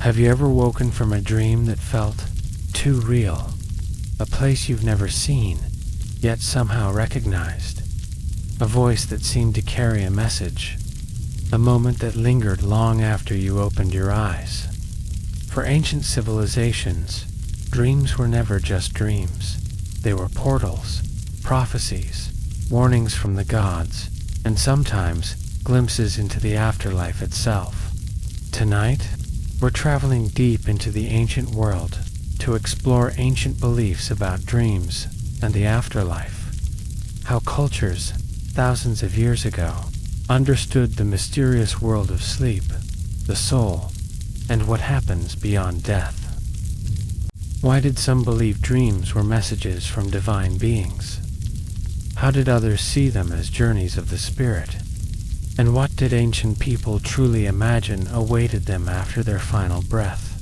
Have you ever woken from a dream that felt too real? A place you've never seen, yet somehow recognized. A voice that seemed to carry a message. A moment that lingered long after you opened your eyes. For ancient civilizations, dreams were never just dreams. They were portals, prophecies, warnings from the gods, and sometimes glimpses into the afterlife itself. Tonight, we're traveling deep into the ancient world to explore ancient beliefs about dreams and the afterlife. How cultures, thousands of years ago, understood the mysterious world of sleep, the soul, and what happens beyond death. Why did some believe dreams were messages from divine beings? How did others see them as journeys of the spirit? And what did ancient people truly imagine awaited them after their final breath?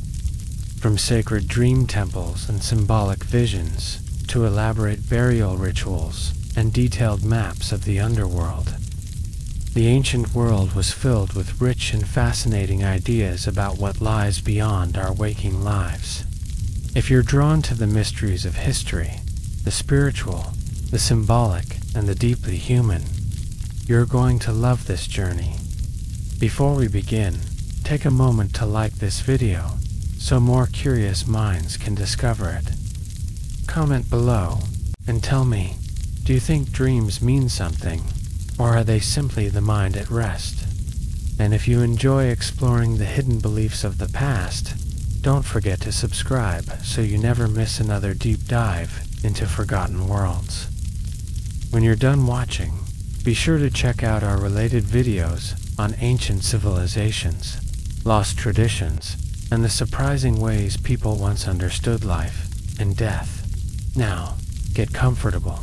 From sacred dream temples and symbolic visions to elaborate burial rituals and detailed maps of the underworld, the ancient world was filled with rich and fascinating ideas about what lies beyond our waking lives. If you're drawn to the mysteries of history, the spiritual, the symbolic, and the deeply human, you're going to love this journey. Before we begin, take a moment to like this video so more curious minds can discover it. Comment below and tell me, do you think dreams mean something, or are they simply the mind at rest? And if you enjoy exploring the hidden beliefs of the past, don't forget to subscribe so you never miss another deep dive into forgotten worlds. When you're done watching, be sure to check out our related videos on ancient civilizations, lost traditions, and the surprising ways people once understood life and death. Now, get comfortable.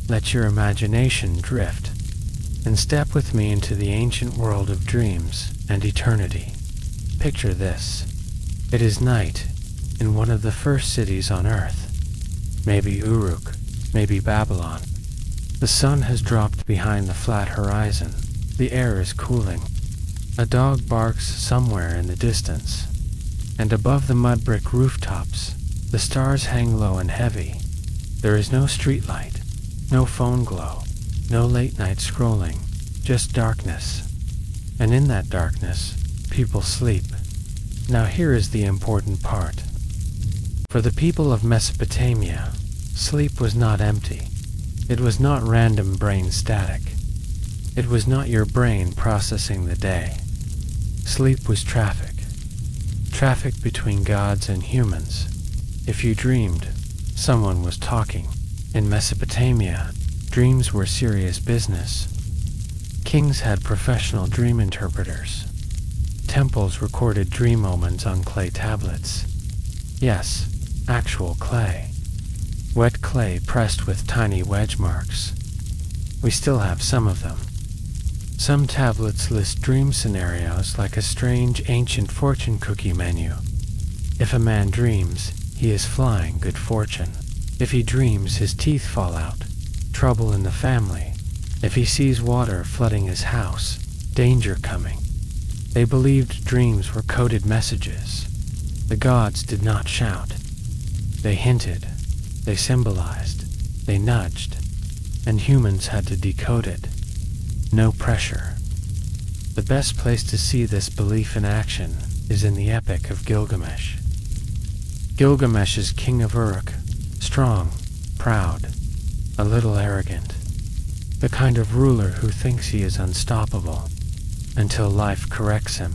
Let your imagination drift, and step with me into the ancient world of dreams and eternity. Picture this. It is night in one of the first cities on Earth. Maybe Uruk, maybe Babylon. The sun has dropped behind the flat horizon. The air is cooling. A dog barks somewhere in the distance. And above the mud brick rooftops, the stars hang low and heavy. There is no streetlight, no phone glow, no late night scrolling, just darkness. And in that darkness, people sleep. Now here is the important part. For the people of Mesopotamia, sleep was not empty. It was not random brain static. It was not your brain processing the day. Sleep was traffic. Traffic between gods and humans. If you dreamed, someone was talking. In Mesopotamia, dreams were serious business. Kings had professional dream interpreters. Temples recorded dream omens on clay tablets. Yes, actual clay. Wet clay pressed with tiny wedge marks. We still have some of them. Some tablets list dream scenarios like a strange ancient fortune cookie menu. If a man dreams, he is flying good fortune. If he dreams his teeth fall out, trouble in the family. If he sees water flooding his house, danger coming. They believed dreams were coded messages. The gods did not shout. They hinted. They symbolized, they nudged, and humans had to decode it. No pressure. The best place to see this belief in action is in the Epic of Gilgamesh. Gilgamesh is king of Uruk, strong, proud, a little arrogant, the kind of ruler who thinks he is unstoppable, until life corrects him.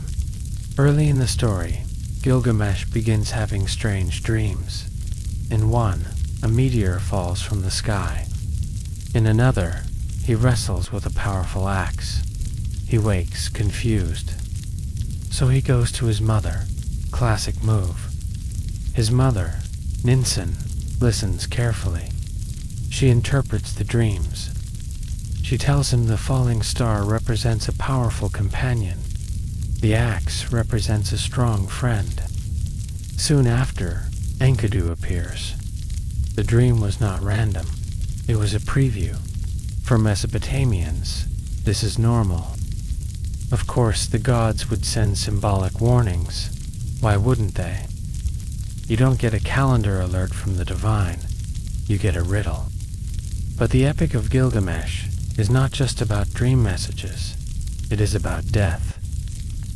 Early in the story, Gilgamesh begins having strange dreams. In one, a meteor falls from the sky. In another, he wrestles with a powerful axe. He wakes confused. So he goes to his mother. Classic move. His mother, Ninsen, listens carefully. She interprets the dreams. She tells him the falling star represents a powerful companion. The axe represents a strong friend. Soon after, Enkidu appears. The dream was not random. It was a preview. For Mesopotamians, this is normal. Of course, the gods would send symbolic warnings. Why wouldn't they? You don't get a calendar alert from the divine, you get a riddle. But the Epic of Gilgamesh is not just about dream messages, it is about death.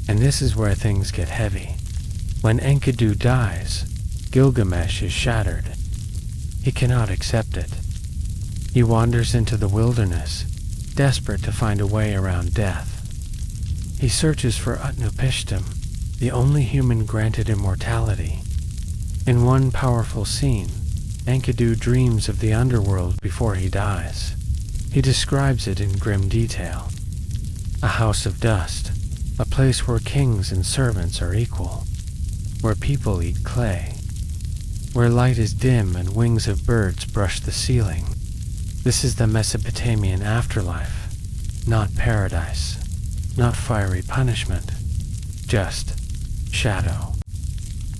And this is where things get heavy. When Enkidu dies, Gilgamesh is shattered. He cannot accept it. He wanders into the wilderness, desperate to find a way around death. He searches for Utnapishtim, the only human granted immortality. In one powerful scene, Enkidu dreams of the underworld before he dies. He describes it in grim detail. A house of dust, a place where kings and servants are equal, where people eat clay, where light is dim and wings of birds brush the ceiling. This is the Mesopotamian afterlife, not paradise, not fiery punishment, just shadow.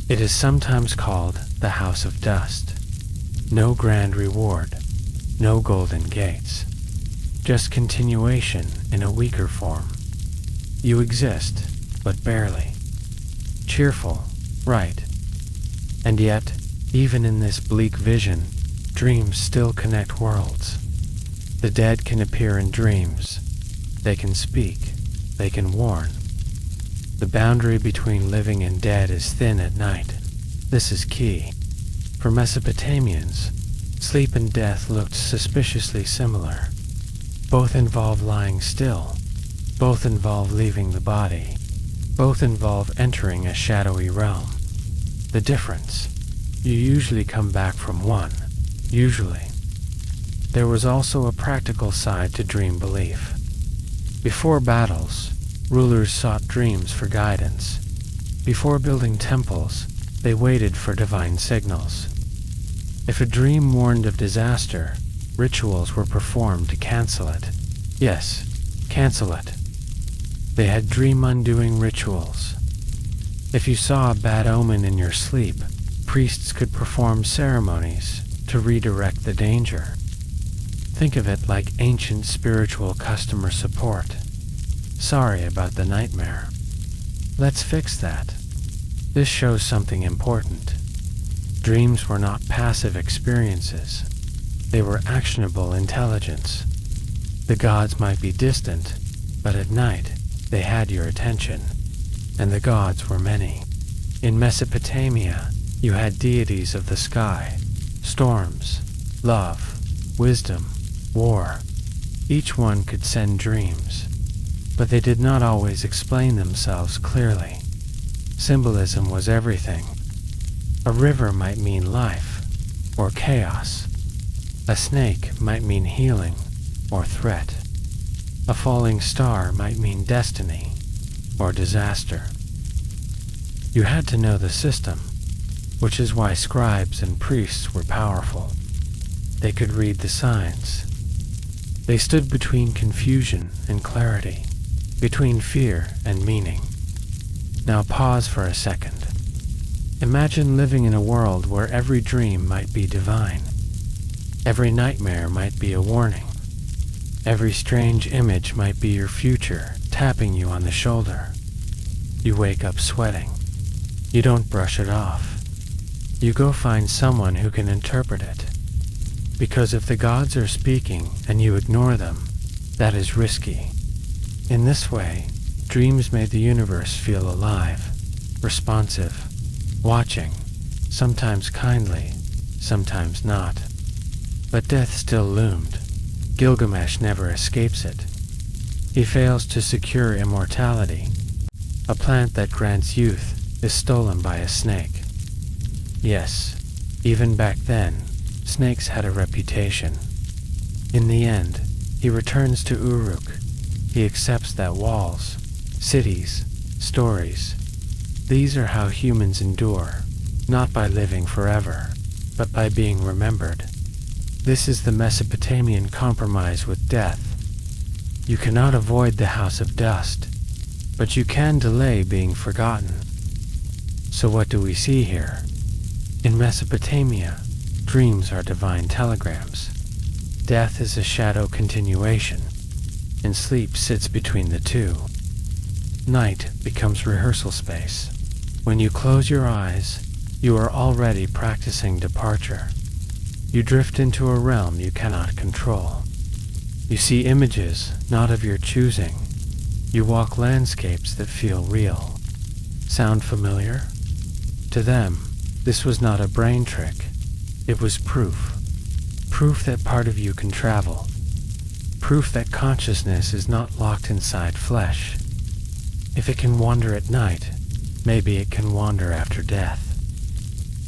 It is sometimes called the House of Dust. No grand reward, no golden gates, just continuation in a weaker form. You exist, but barely. Cheerful, right. And yet, even in this bleak vision, dreams still connect worlds. The dead can appear in dreams. They can speak. They can warn. The boundary between living and dead is thin at night. This is key. For Mesopotamians, sleep and death looked suspiciously similar. Both involve lying still. Both involve leaving the body. Both involve entering a shadowy realm. The difference: you usually come back from one. Usually. There was also a practical side to dream belief. Before battles, rulers sought dreams for guidance. Before building temples, they waited for divine signals. If a dream warned of disaster, rituals were performed to cancel it. Yes, cancel it. They had dream-undoing rituals. If you saw a bad omen in your sleep, priests could perform ceremonies to redirect the danger. Think of it like ancient spiritual customer support. Sorry about the nightmare. Let's fix that. This shows something important. Dreams were not passive experiences. They were actionable intelligence. The gods might be distant, but at night they had your attention. And the gods were many. In Mesopotamia, you had deities of the sky, storms, love, wisdom, war. Each one could send dreams, but they did not always explain themselves clearly. Symbolism was everything. A river might mean life, or chaos. A snake might mean healing, or threat. A falling star might mean destiny, or disaster. You had to know the system, which is why scribes and priests were powerful. They could read the signs. They stood between confusion and clarity, between fear and meaning. Now pause for a second. Imagine living in a world where every dream might be divine. Every nightmare might be a warning. Every strange image might be your future, tapping you on the shoulder. You wake up sweating. You don't brush it off. You go find someone who can interpret it. Because if the gods are speaking and you ignore them, that is risky. In this way, dreams made the universe feel alive, responsive, watching, sometimes kindly, sometimes not. But death still loomed. Gilgamesh never escapes it. He fails to secure immortality. A plant that grants youth is stolen by a snake. Yes, even back then, snakes had a reputation. In the end, he returns to Uruk. He accepts that walls, cities, stories, these are how humans endure, not by living forever, but by being remembered. This is the Mesopotamian compromise with death. You cannot avoid the House of Dust, but you can delay being forgotten. So what do we see here? In Mesopotamia, dreams are divine telegrams. Death is a shadow continuation, and sleep sits between the two. Night becomes rehearsal space. When you close your eyes, you are already practicing departure. You drift into a realm you cannot control. You see images not of your choosing. You walk landscapes that feel real. Sound familiar? To them, this was not a brain trick. It was proof. Proof that part of you can travel. Proof that consciousness is not locked inside flesh. If it can wander at night, maybe it can wander after death.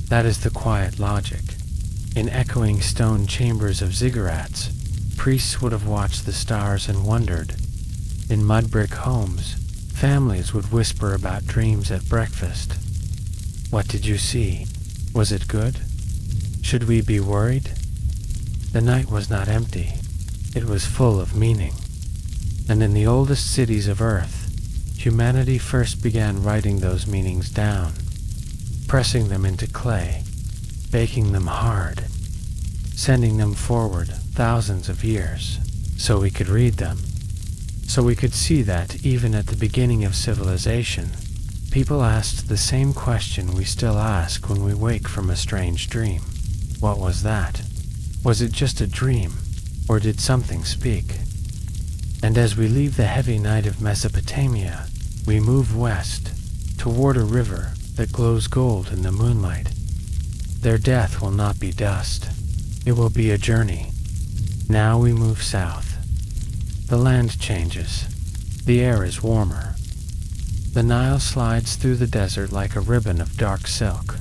That is the quiet logic. In echoing stone chambers of ziggurats, priests would have watched the stars and wondered. In mud brick homes, families would whisper about dreams at breakfast. What did you see? Was it good? Should we be worried? The night was not empty. It was full of meaning. And in the oldest cities of Earth, humanity first began writing those meanings down, pressing them into clay, baking them hard, sending them forward thousands of years, so we could read them, so we could see that even at the beginning of civilization, people asked the same question we still ask when we wake from a strange dream. What was that? Was it just a dream, or did something speak? And as we leave the heavy night of Mesopotamia, we move west, toward a river that glows gold in the moonlight. Their death will not be dust. It will be a journey. Now we move south. The land changes. The air is warmer. The Nile slides through the desert like a ribbon of dark silk.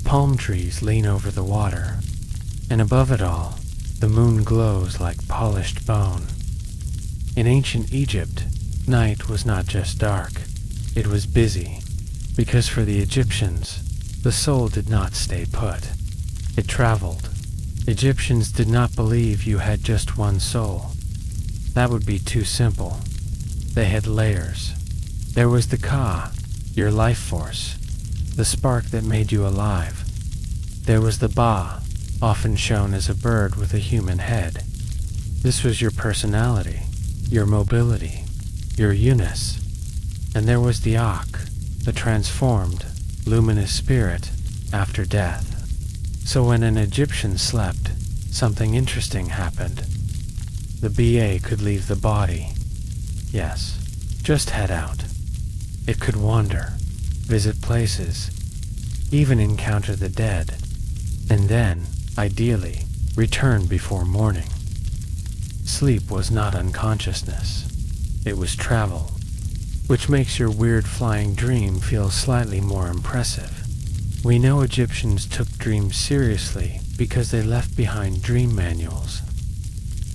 Palm trees lean over the water, and above it all, the moon glows like polished bone. In ancient Egypt, night was not just dark, it was busy, because for the Egyptians, the soul did not stay put. It traveled. Egyptians did not believe you had just one soul. That would be too simple. They had layers. There was the Ka, your life force, the spark that made you alive. There was the Ba, often shown as a bird with a human head. This was your personality, your mobility, your Eunice. And there was the Ak, the transformed, luminous spirit after death. So when an Egyptian slept, something interesting happened. The Ba could leave the body. Yes, just head out. It could wander, visit places, even encounter the dead, and then, ideally, return before morning. Sleep was not unconsciousness. It was travel, which makes your weird flying dream feel slightly more impressive. We know Egyptians took dreams seriously because they left behind dream manuals.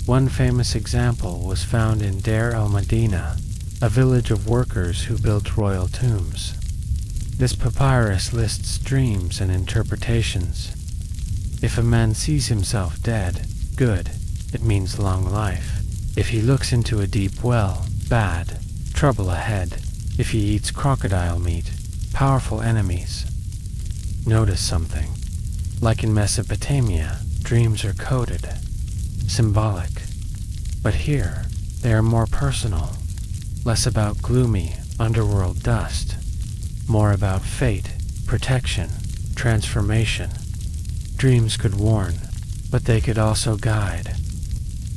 One famous example was found in Deir el-Medina, a village of workers who built royal tombs. This papyrus lists dreams and interpretations. If a man sees himself dead, good, it means long life. If he looks into a deep well, bad, trouble ahead. If he eats crocodile meat, powerful enemies. Notice something. Like in Mesopotamia, dreams are coded, symbolic. But here, they are more personal, less about gloomy, underworld dust, more about fate, protection, transformation. Dreams could warn, but they could also guide.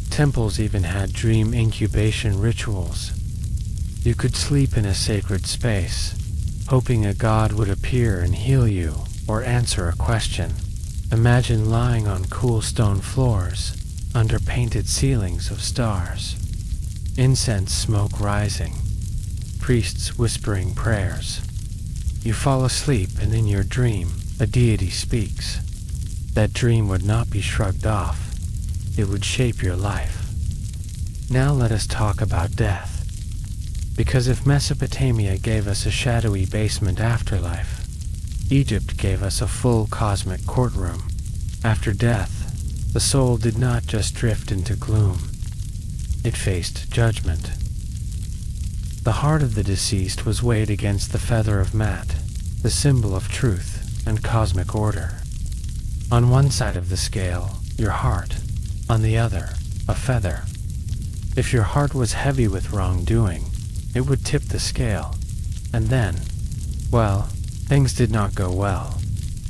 Temples even had dream incubation rituals. You could sleep in a sacred space, hoping a god would appear and heal you or answer a question. Imagine lying on cool stone floors, under painted ceilings of stars. Incense smoke rising, priests whispering prayers. You fall asleep and in your dream, a deity speaks. That dream would not be shrugged off. It would shape your life. Now let us talk about death. Because if Mesopotamia gave us a shadowy basement afterlife, Egypt gave us a full cosmic courtroom. After death, the soul did not just drift into gloom. It faced judgment. The heart of the deceased was weighed against the feather of Mat, the symbol of truth and cosmic order. On one side of the scale, your heart. On the other, a feather. If your heart was heavy with wrongdoing, it would tip the scale. And then, well, Things did not go well.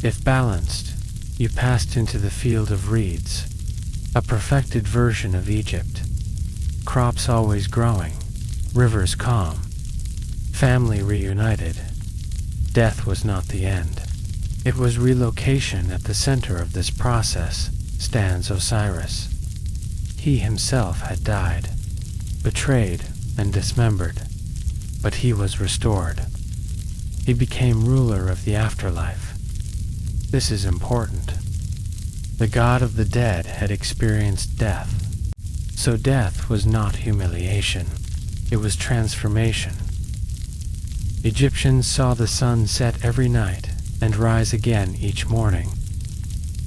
If balanced, you passed into the field of reeds, a perfected version of Egypt. Crops always growing, rivers calm, family reunited. Death was not the end. It was relocation. At the center of this process stands Osiris. He himself had died, betrayed and dismembered, but he was restored. He became ruler of the afterlife. This is important. The god of the dead had experienced death. So death was not humiliation, it was transformation. Egyptians saw the sun set every night and rise again each morning.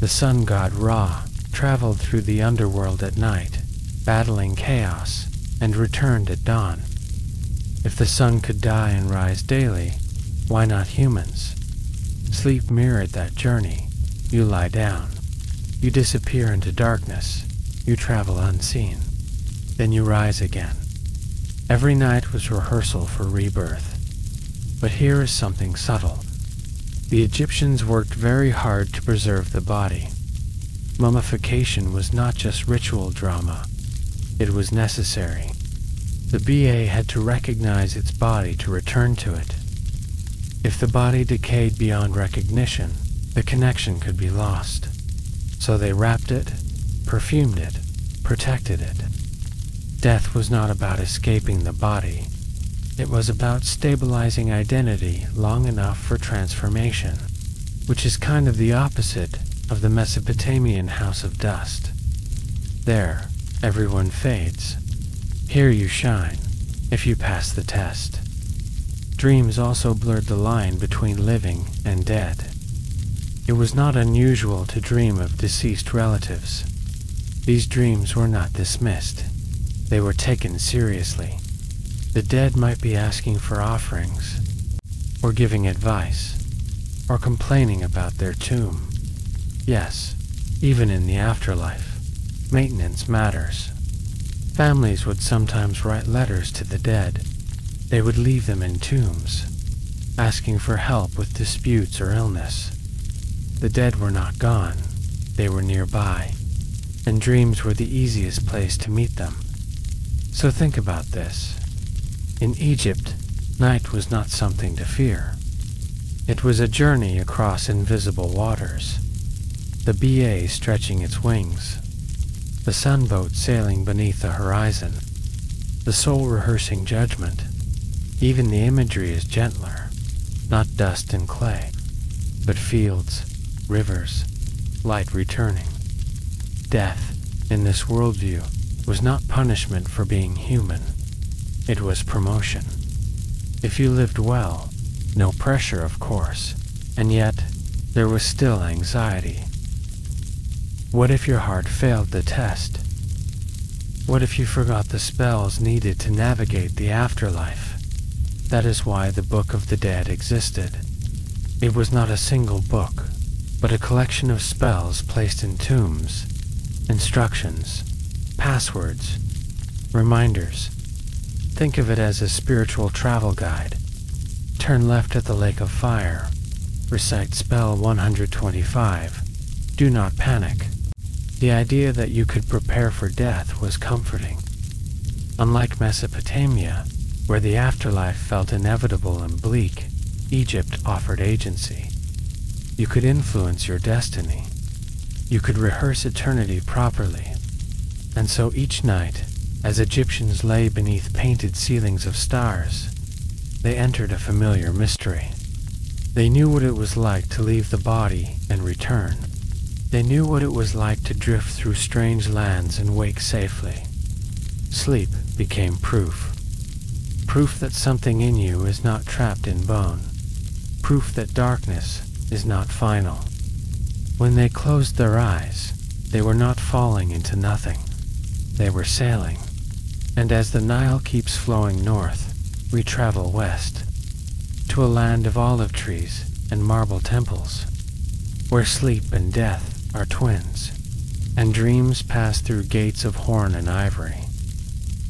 The sun god Ra traveled through the underworld at night, battling chaos, and returned at dawn. If the sun could die and rise daily, why not humans? Sleep mirrored that journey. You lie down. You disappear into darkness. You travel unseen. Then you rise again. Every night was rehearsal for rebirth. But here is something subtle. The Egyptians worked very hard to preserve the body. Mummification was not just ritual drama. It was necessary. The BA had to recognize its body to return to it. If the body decayed beyond recognition, the connection could be lost. So they wrapped it, perfumed it, protected it. Death was not about escaping the body. It was about stabilizing identity long enough for transformation, which is kind of the opposite of the Mesopotamian house of dust. There, everyone fades. Here you shine, if you pass the test. Dreams also blurred the line between living and dead. It was not unusual to dream of deceased relatives. These dreams were not dismissed. They were taken seriously. The dead might be asking for offerings, or giving advice, or complaining about their tomb. Yes, even in the afterlife, maintenance matters. Families would sometimes write letters to the dead. They would leave them in tombs, asking for help with disputes or illness. The dead were not gone, they were nearby, and dreams were the easiest place to meet them. So think about this. In Egypt, night was not something to fear. It was a journey across invisible waters. The BA stretching its wings, the sunboat sailing beneath the horizon, the soul rehearsing judgment. Even the imagery is gentler, not dust and clay, but fields, rivers, light returning. Death, in this worldview, was not punishment for being human. It was promotion. If you lived well, no pressure, of course, and yet there was still anxiety. What if your heart failed the test? What if you forgot the spells needed to navigate the afterlife? That is why the Book of the Dead existed. It was not a single book, but a collection of spells placed in tombs, instructions, passwords, reminders. Think of it as a spiritual travel guide. Turn left at the Lake of Fire. Recite spell 125. Do not panic. The idea that you could prepare for death was comforting. Unlike Mesopotamia, where the afterlife felt inevitable and bleak, Egypt offered agency. You could influence your destiny. You could rehearse eternity properly. And so each night, as Egyptians lay beneath painted ceilings of stars, they entered a familiar mystery. They knew what it was like to leave the body and return. They knew what it was like to drift through strange lands and wake safely. Sleep became proof. Proof that something in you is not trapped in bone. Proof that darkness is not final. When they closed their eyes, they were not falling into nothing. They were sailing. And as the Nile keeps flowing north, we travel west, to a land of olive trees and marble temples, where sleep and death are twins, and dreams pass through gates of horn and ivory.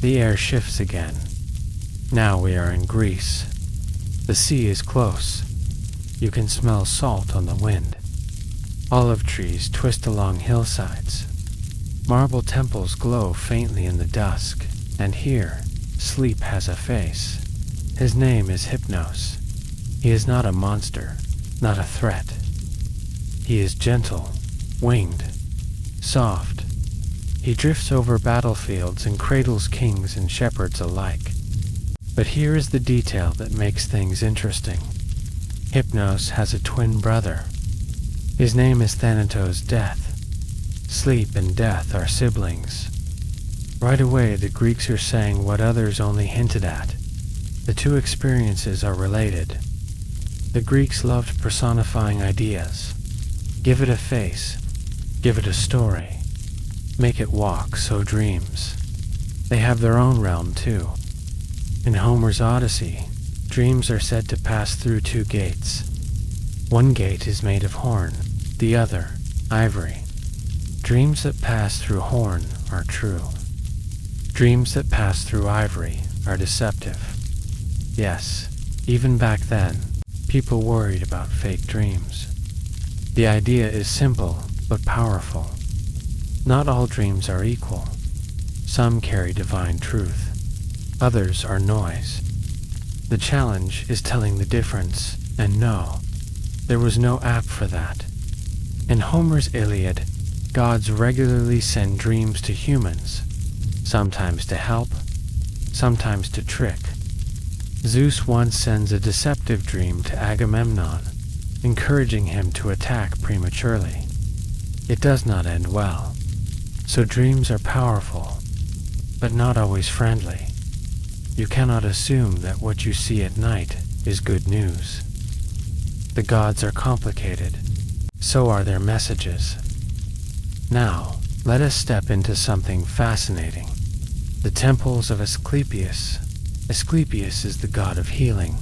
The air shifts again. Now we are in Greece. The sea is close. you can smell salt on the wind. Olive trees twist along hillsides. Marble temples glow faintly in the dusk, and here, sleep has a face. His name is Hypnos. He is not a monster, not a threat. He is gentle, winged, soft. He drifts over battlefields and cradles kings and shepherds alike. But here is the detail that makes things interesting. Hypnos has a twin brother. His name is Thanatos Death. Sleep and death are siblings. Right away, the Greeks are saying what others only hinted at. The two experiences are related. The Greeks loved personifying ideas. Give it a face. Give it a story. Make it walk, so dreams. They have their own realm too. In Homer's Odyssey, dreams are said to pass through two gates. One gate is made of horn, the other, ivory. Dreams that pass through horn are true. Dreams that pass through ivory are deceptive. Yes, even back then, people worried about fake dreams. The idea is simple, but powerful. Not all dreams are equal. Some carry divine truth. Others are noise. The challenge is telling the difference, and no, there was no app for that. In Homer's Iliad, gods regularly send dreams to humans, sometimes to help, sometimes to trick. Zeus once sends a deceptive dream to Agamemnon, encouraging him to attack prematurely. It does not end well. So dreams are powerful, but not always friendly. You cannot assume that what you see at night is good news. The gods are complicated. So are their messages. Now, let us step into something fascinating. The temples of Asclepius. Asclepius is the god of healing,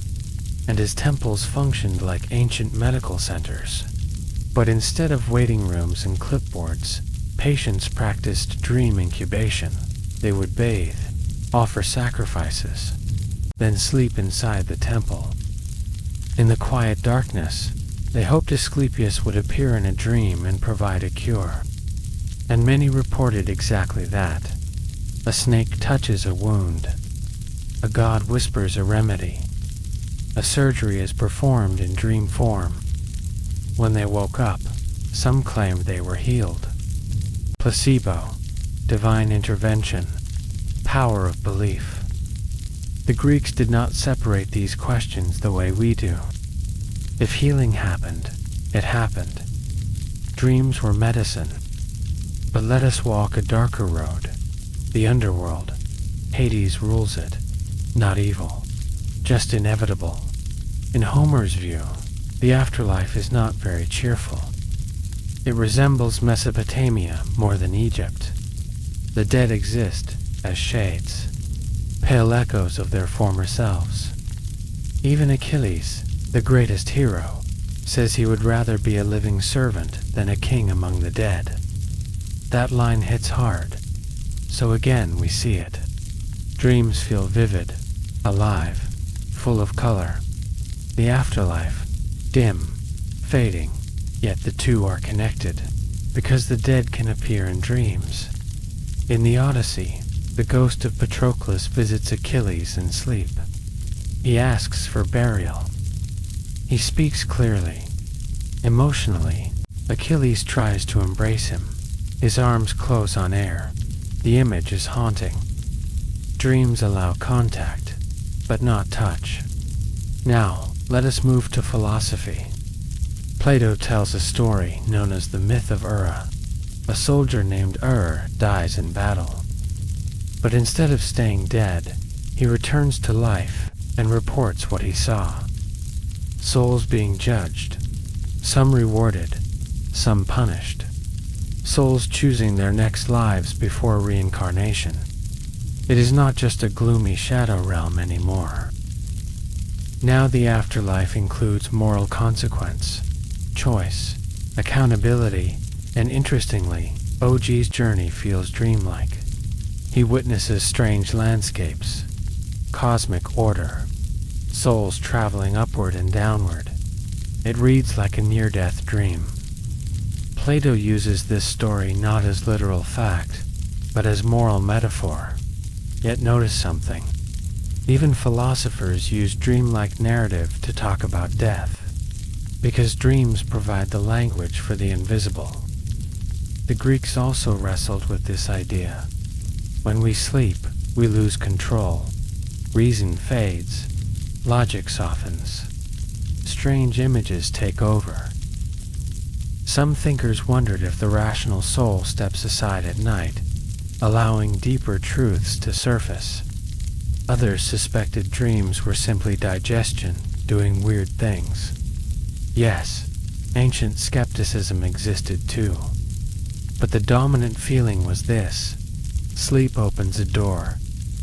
and his temples functioned like ancient medical centers. But instead of waiting rooms and clipboards, patients practiced dream incubation. They would bathe, offer sacrifices, then sleep inside the temple. In the quiet darkness, they hoped Asclepius would appear in a dream and provide a cure. And many reported exactly that. A snake touches a wound. A god whispers a remedy. A surgery is performed in dream form. When they woke up, some claimed they were healed. Placebo, divine intervention, power of belief. The Greeks did not separate these questions the way we do. If healing happened, it happened. Dreams were medicine. But let us walk a darker road. The underworld. Hades rules it. Not evil, just inevitable. In Homer's view, the afterlife is not very cheerful. It resembles Mesopotamia more than Egypt. The dead exist as shades, pale echoes of their former selves. Even Achilles, the greatest hero, says he would rather be a living servant than a king among the dead. That line hits hard, so again we see it. Dreams feel vivid, alive, full of color. The afterlife, dim, fading, yet the two are connected, because the dead can appear in dreams. In the Odyssey, the ghost of Patroclus visits Achilles in sleep. He asks for burial. He speaks clearly. Emotionally, Achilles tries to embrace him. His arms close on air. The image is haunting. Dreams allow contact, but not touch. Now, let us move to philosophy. Plato tells a story known as the myth of Ura. A soldier named dies in battle. But instead of staying dead, he returns to life and reports what he saw. Souls being judged, some rewarded, some punished. Souls choosing their next lives before reincarnation. It is not just a gloomy shadow realm anymore. Now the afterlife includes moral consequence, choice, accountability, and interestingly, OG's journey feels dreamlike. He witnesses strange landscapes, cosmic order, souls traveling upward and downward. It reads like a near-death dream. Plato uses this story not as literal fact, but as moral metaphor. Yet notice something. Even philosophers use dreamlike narrative to talk about death, because dreams provide the language for the invisible. The Greeks also wrestled with this idea. When we sleep, we lose control. Reason fades. Logic softens. Strange images take over. Some thinkers wondered if the rational soul steps aside at night, allowing deeper truths to surface. Others suspected dreams were simply digestion, doing weird things. Yes, ancient skepticism existed too. But the dominant feeling was this: sleep opens a door,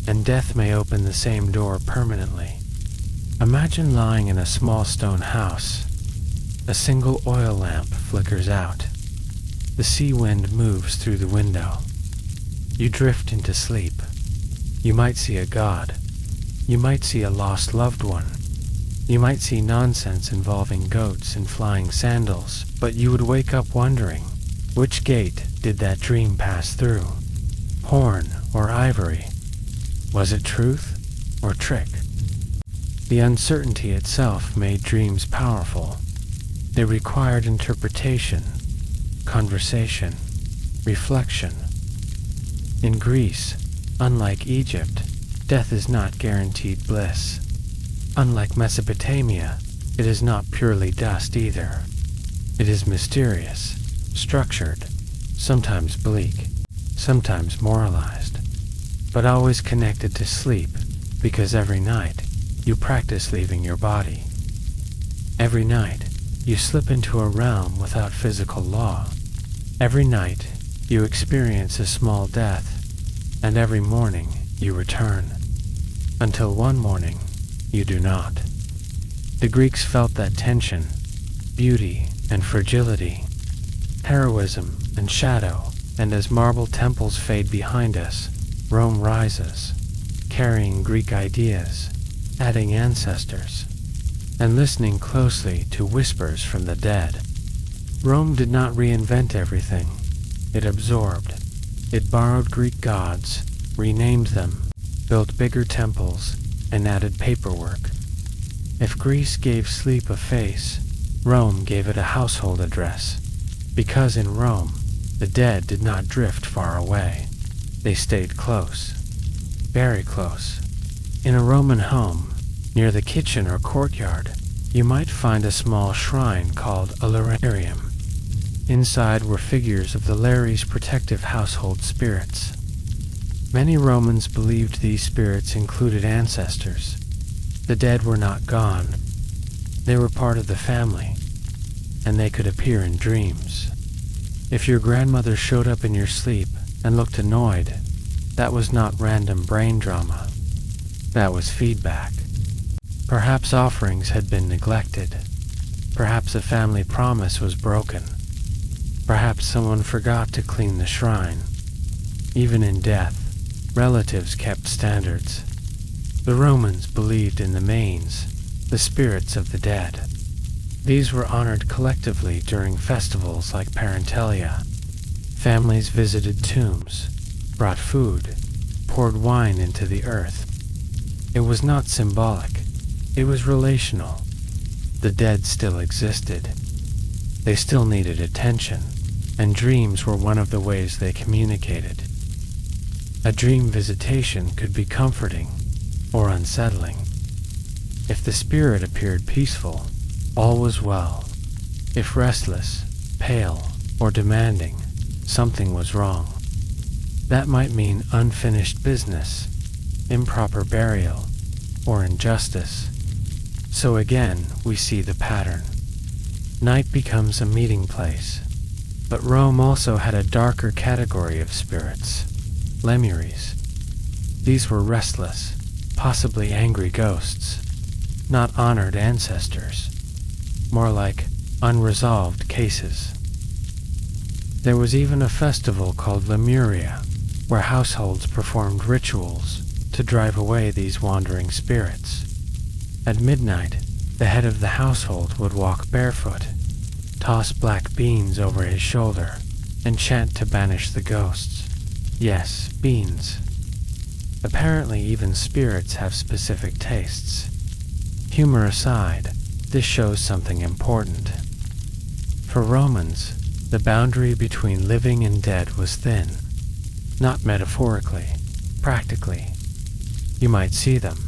and death may open the same door permanently. Imagine lying in a small stone house. A single oil lamp flickers out. The sea wind moves through the window. You drift into sleep. You might see a god. You might see a lost loved one. You might see nonsense involving goats and flying sandals, but you would wake up wondering, which gate did that dream pass through? Horn or ivory? Was it truth or trick? The uncertainty itself made dreams powerful. They required interpretation, conversation, reflection. In Greece, unlike Egypt, death is not guaranteed bliss. Unlike Mesopotamia, it is not purely dust either. It is mysterious, structured, sometimes bleak, sometimes moralized, but always connected to sleep, because every night you practice leaving your body. Every night you slip into a realm without physical law. Every night you experience a small death, and every morning you return, until one morning you do not. The Greeks felt that tension, beauty and fragility, heroism and shadow, and as marble temples fade behind us, Rome rises, carrying Greek ideas, adding ancestors, and listening closely to whispers from the dead. Rome did not reinvent everything. It absorbed. It borrowed Greek gods, renamed them, built bigger temples, and added paperwork. If Greece gave sleep a face, Rome gave it a household address, because in Rome, the dead did not drift far away. They stayed close, very close. In a Roman home, near the kitchen or courtyard, you might find a small shrine called a lararium. Inside were figures of the Lares' protective household spirits. Many Romans believed these spirits included ancestors. The dead were not gone. They were part of the family, and they could appear in dreams. If your grandmother showed up in your sleep and looked annoyed, that was not random brain drama. That was feedback. Perhaps offerings had been neglected. Perhaps a family promise was broken. Perhaps someone forgot to clean the shrine. Even in death, relatives kept standards. The Romans believed in the manes, the spirits of the dead. These were honored collectively during festivals like Parentalia. Families visited tombs, brought food, poured wine into the earth. It was not symbolic. It was relational. The dead still existed. They still needed attention, and dreams were one of the ways they communicated. A dream visitation could be comforting or unsettling. If the spirit appeared peaceful, all was well. If restless, pale, or demanding, something was wrong. That might mean unfinished business, improper burial, or injustice. So again, we see the pattern. Night becomes a meeting place. But Rome also had a darker category of spirits, Lemures. These were restless, possibly angry ghosts, not honored ancestors, more like unresolved cases. There was even a festival called Lemuria, where households performed rituals to drive away these wandering spirits. At midnight, The head of the household would walk barefoot, toss black beans over his shoulder, and chant to banish the ghosts. Yes, beans. Apparently even spirits have specific tastes. Humor aside, this shows something important. For Romans, the boundary between living and dead was thin. Not metaphorically, practically. You might see them,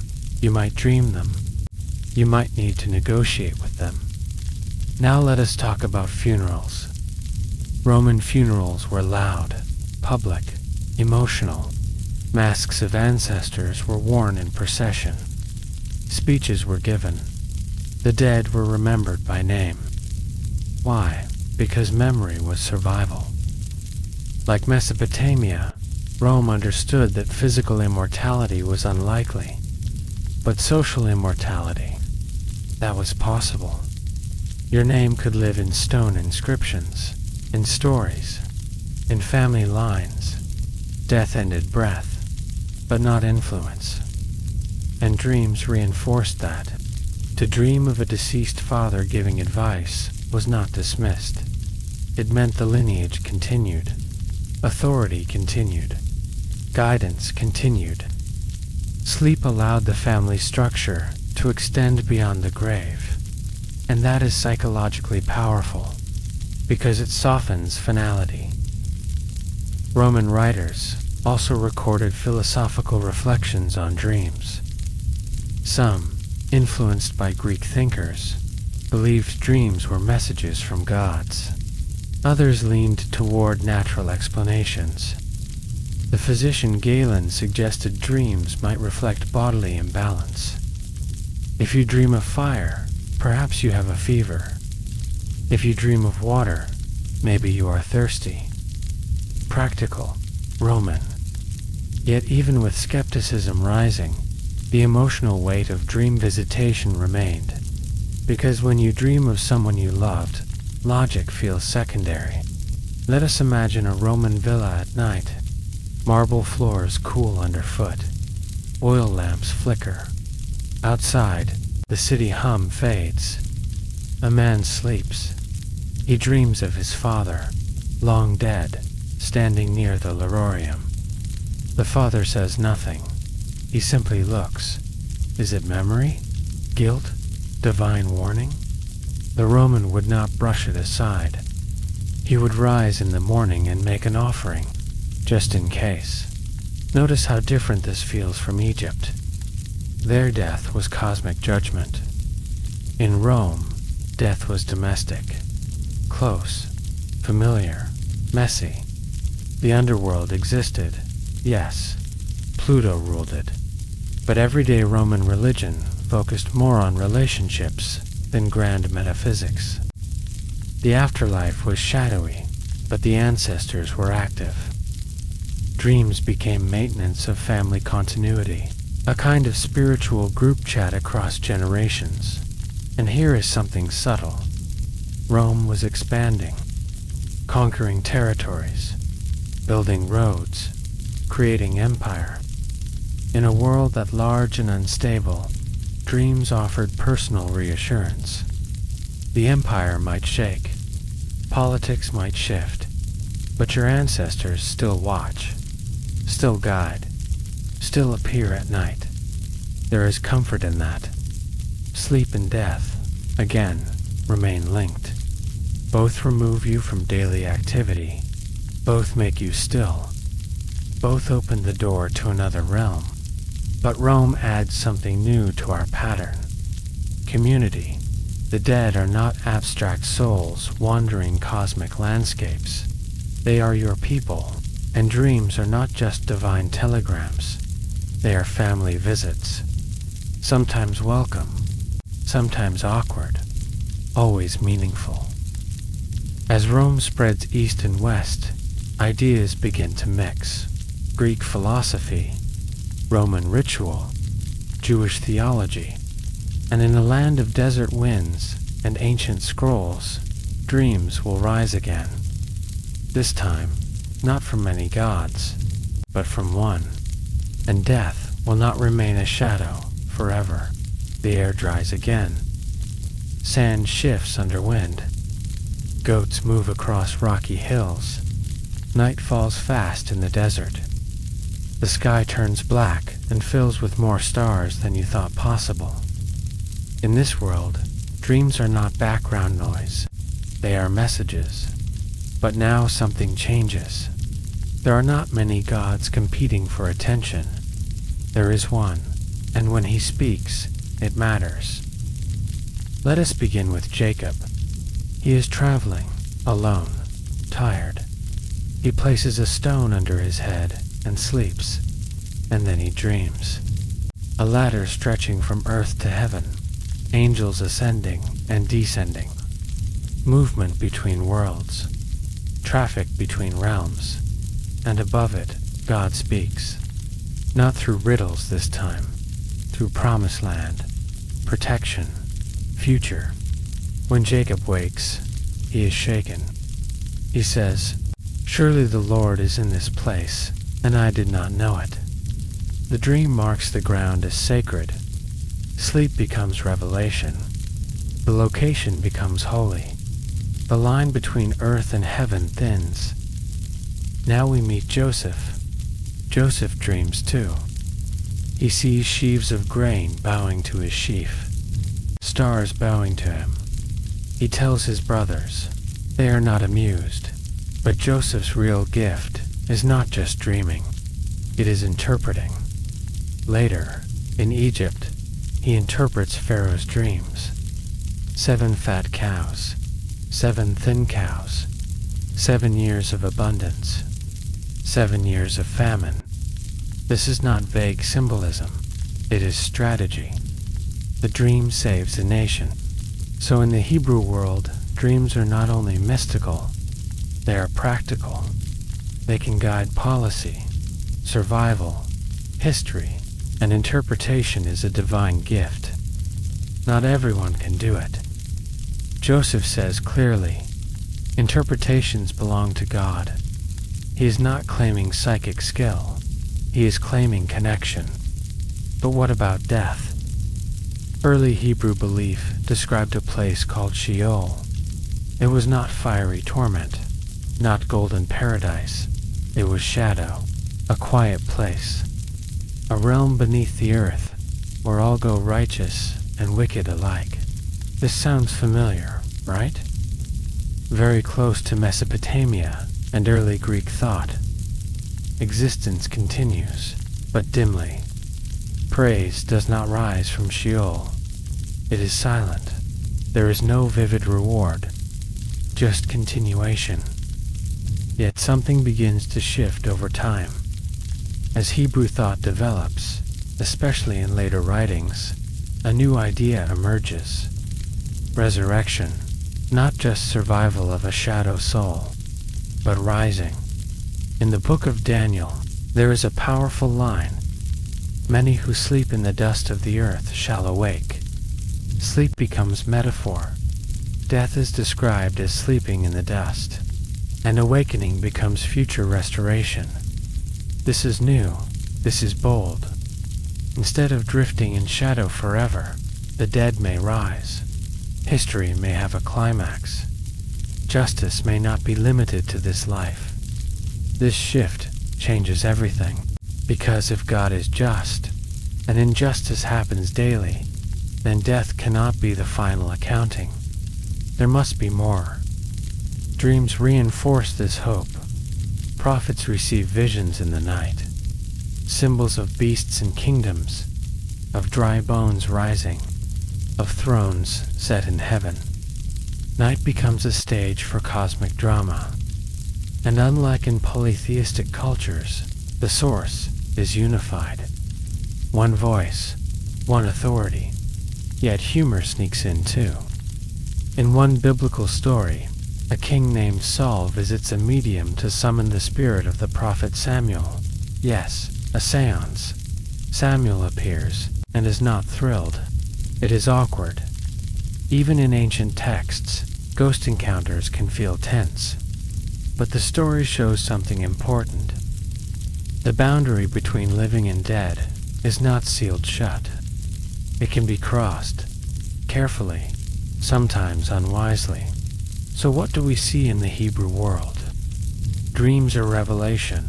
you might dream them, you might need to negotiate with them. Now let us talk about funerals. Roman funerals were loud, public, emotional. Masks of ancestors were worn in procession. Speeches were given. The dead were remembered by name. Why? Because memory was survival. Like Mesopotamia, Rome understood that physical immortality was unlikely, but social immortality, that was possible. Your name could live in stone inscriptions, in stories, in family lines. Death ended breath, but not influence. And dreams reinforced that. To dream of a deceased father giving advice was not dismissed. It meant the lineage continued, authority continued, guidance continued. Sleep allowed the family structure to extend beyond the grave, and that is psychologically powerful, because it softens finality. Roman writers also recorded philosophical reflections on dreams. Some, influenced by Greek thinkers, believed dreams were messages from gods. Others leaned toward natural explanations. The physician Galen suggested dreams might reflect bodily imbalance. If you dream of fire, perhaps you have a fever. If you dream of water, maybe you are thirsty. Practical, Roman. Yet even with skepticism rising, the emotional weight of dream visitation remained. Because when you dream of someone you loved, logic feels secondary. Let us imagine a Roman villa at night. Marble floors cool underfoot. Oil lamps flicker. Outside, the city hum fades. A man sleeps. He dreams of his father, long dead, standing near the Lororium. The father says nothing. He simply looks. Is it memory? Guilt? Divine warning? The Roman would not brush it aside. He would rise in the morning and make an offering, just in case. Notice how different this feels from Egypt. Their death was cosmic judgment. In Rome, death was domestic, close, familiar, messy. The underworld existed, yes, Pluto ruled it. But everyday Roman religion focused more on relationships than grand metaphysics. The afterlife was shadowy, but the ancestors were active. Dreams became maintenance of family continuity, a kind of spiritual group chat across generations. And here is something subtle. Rome was expanding, conquering territories, building roads, creating empire. In a world that large and unstable, dreams offered personal reassurance. The empire might shake, politics might shift, but your ancestors still watch, still guide, still appear at night. There is comfort in that. Sleep and death, again, remain linked. Both remove you from daily activity. Both make you still. Both open the door to another realm. But Rome adds something new to our pattern. Community. The dead are not abstract souls wandering cosmic landscapes. They are your people, and dreams are not just divine telegrams. They are family visits. Sometimes welcome, sometimes awkward, always meaningful. As Rome spreads east and west, ideas begin to mix. Greek philosophy, Roman ritual, Jewish theology, and in a land of desert winds and ancient scrolls, dreams will rise again. This time, not from many gods, but from one. And death will not remain a shadow forever. The air dries again. Sand shifts under wind. Goats move across rocky hills. Night falls fast in the desert. The sky turns black and fills with more stars than you thought possible. In this world, dreams are not background noise. They are messages. But now something changes. There are not many gods competing for attention. There is one, and when he speaks, it matters. Let us begin with Jacob. He is traveling, alone, tired. He places a stone under his head and sleeps, and then he dreams. A ladder stretching from earth to heaven, angels ascending and descending, movement between worlds, traffic between realms, and above it, God speaks. Not through riddles this time, through promised land, protection, future. When Jacob wakes, he is shaken. He says, "Surely the Lord is in this place, and I did not know it." The dream marks the ground as sacred. Sleep becomes revelation. The location becomes holy. The line between earth and heaven thins. Now we meet Joseph. Joseph dreams too. He sees sheaves of grain bowing to his sheaf, stars bowing to him. He tells his brothers. They are not amused. But Joseph's real gift is not just dreaming. It is interpreting. Later, in Egypt, he interprets Pharaoh's dreams. 7 fat cows, 7 thin cows, 7 years of abundance, 7 years of famine. This is not vague symbolism. It is strategy. The dream saves a nation. So in the Hebrew world, dreams are not only mystical, they are practical. They can guide policy, survival, history, and interpretation is a divine gift. Not everyone can do it. Joseph says clearly, interpretations belong to God. He is not claiming psychic skill. He is claiming connection. But what about death? Early Hebrew belief described a place called Sheol. It was not fiery torment, not golden paradise. It was shadow, a quiet place, a realm beneath the earth where all go righteous and wicked alike. This sounds familiar, right? Very close to Mesopotamia and early Greek thought. Existence continues, but dimly. Praise does not rise from Sheol. It is silent. There is no vivid reward, just continuation. Yet something begins to shift over time. As Hebrew thought develops, especially in later writings, a new idea emerges. Resurrection, not just survival of a shadow soul, but rising. In the book of Daniel, there is a powerful line. Many who sleep in the dust of the earth shall awake. Sleep becomes metaphor. Death is described as sleeping in the dust, and awakening becomes future restoration. This is new. This is bold. Instead of drifting in shadow forever, the dead may rise. History may have a climax. Justice may not be limited to this life. This shift changes everything, because if God is just, and injustice happens daily, then death cannot be the final accounting. There must be more. Dreams reinforce this hope. Prophets receive visions in the night, symbols of beasts and kingdoms, of dry bones rising, of thrones set in heaven. Night becomes a stage for cosmic drama. And unlike in polytheistic cultures, the source is unified. One voice, one authority. Yet humor sneaks in too. In one biblical story, a king named Saul visits a medium to summon the spirit of the prophet Samuel. Yes, a seance. Samuel appears and is not thrilled. It is awkward. Even in ancient texts, ghost encounters can feel tense. But the story shows something important. The boundary between living and dead is not sealed shut. It can be crossed, carefully, sometimes unwisely. So what do we see in the Hebrew world? Dreams are revelation,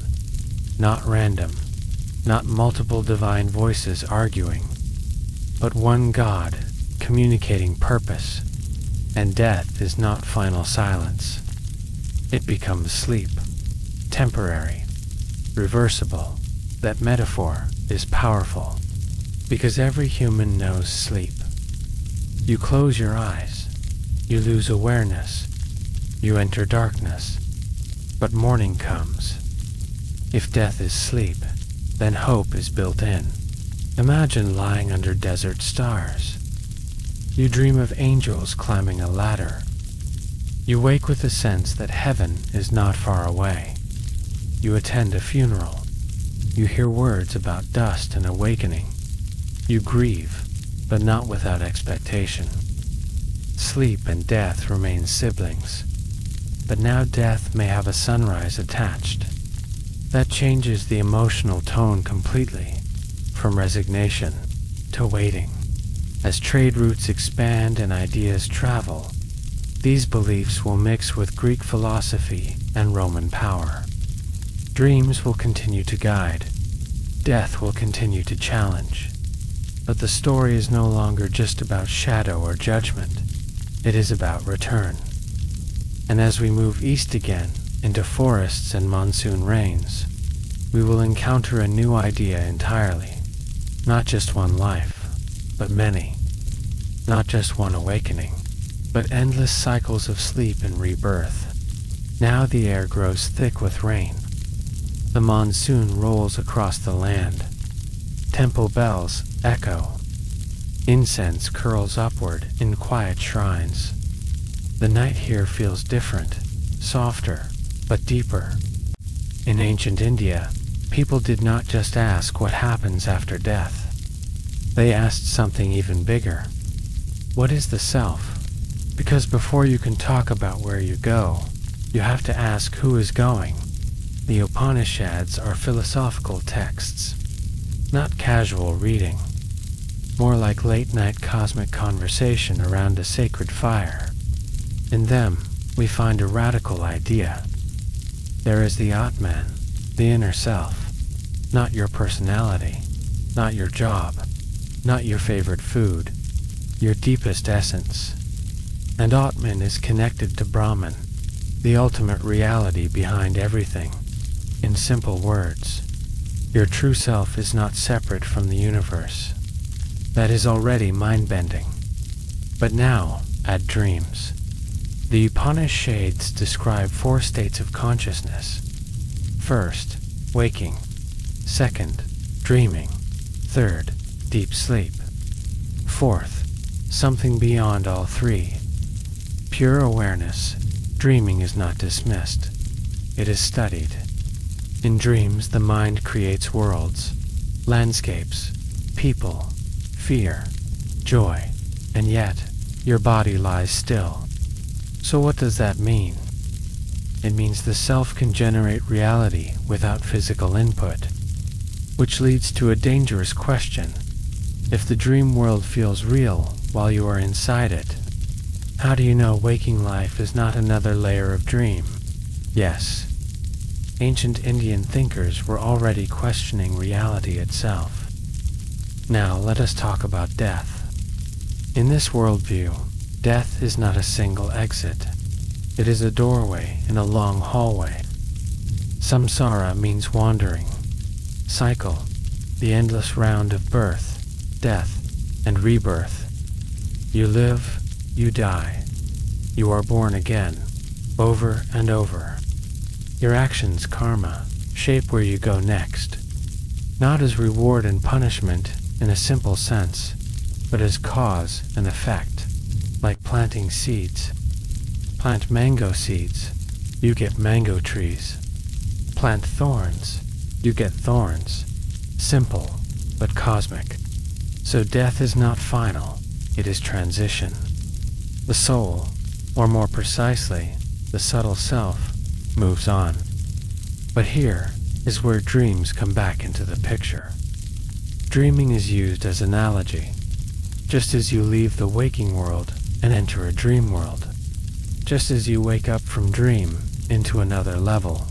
not random, not multiple divine voices arguing, but one God communicating purpose, and death is not final silence. It becomes sleep, temporary, reversible. That metaphor is powerful, because every human knows sleep. You close your eyes, you lose awareness, you enter darkness, but morning comes. If death is sleep, then hope is built in. Imagine lying under desert stars. You dream of angels climbing a ladder. You wake with the sense that heaven is not far away. You attend a funeral. You hear words about dust and awakening. You grieve, but not without expectation. Sleep and death remain siblings, but now death may have a sunrise attached. That changes the emotional tone completely, from resignation to waiting. As trade routes expand and ideas travel, these beliefs will mix with Greek philosophy and Roman power. Dreams will continue to guide. Death will continue to challenge. But the story is no longer just about shadow or judgment. It is about return. And as we move east again into forests and monsoon rains, we will encounter a new idea entirely. Not just one life, but many. Not just one awakening, but endless cycles of sleep and rebirth. Now the air grows thick with rain. The monsoon rolls across the land. Temple bells echo. Incense curls upward in quiet shrines. The night here feels different, softer, but deeper. In ancient India, people did not just ask what happens after death. They asked something even bigger. What is the self? Because before you can talk about where you go, you have to ask who is going. The Upanishads are philosophical texts, not casual reading, more like late-night cosmic conversation around a sacred fire. In them, we find a radical idea. There is the Atman, the inner self, not your personality, not your job, not your favorite food, your deepest essence. And Atman is connected to Brahman, the ultimate reality behind everything. In simple words, your true self is not separate from the universe. That is already mind-bending. But now, add dreams. The Upanishads describe 4 states of consciousness. First, waking. Second, dreaming. Third, deep sleep. Fourth, something beyond all 3. Pure awareness. Dreaming is not dismissed. It is studied. In dreams, the mind creates worlds, landscapes, people, fear, joy, and yet, your body lies still. So what does that mean? It means the self can generate reality without physical input, which leads to a dangerous question. If the dream world feels real while you are inside it, how do you know waking life is not another layer of dream? Yes. Ancient Indian thinkers were already questioning reality itself. Now let us talk about death. In this worldview, death is not a single exit. It is a doorway in a long hallway. Samsara means wandering. Cycle, the endless round of birth, death, and rebirth. You live, you die. You are born again, over and over. Your actions, karma, shape where you go next, not as reward and punishment in a simple sense, but as cause and effect, like planting seeds. Plant mango seeds, you get mango trees. Plant thorns, you get thorns. Simple, but cosmic. So death is not final, it is transition. The soul, or more precisely, the subtle self, moves on. But here is where dreams come back into the picture. Dreaming is used as analogy. Just as you leave the waking world, and enter a dream world. Just as you wake up from dream into another level,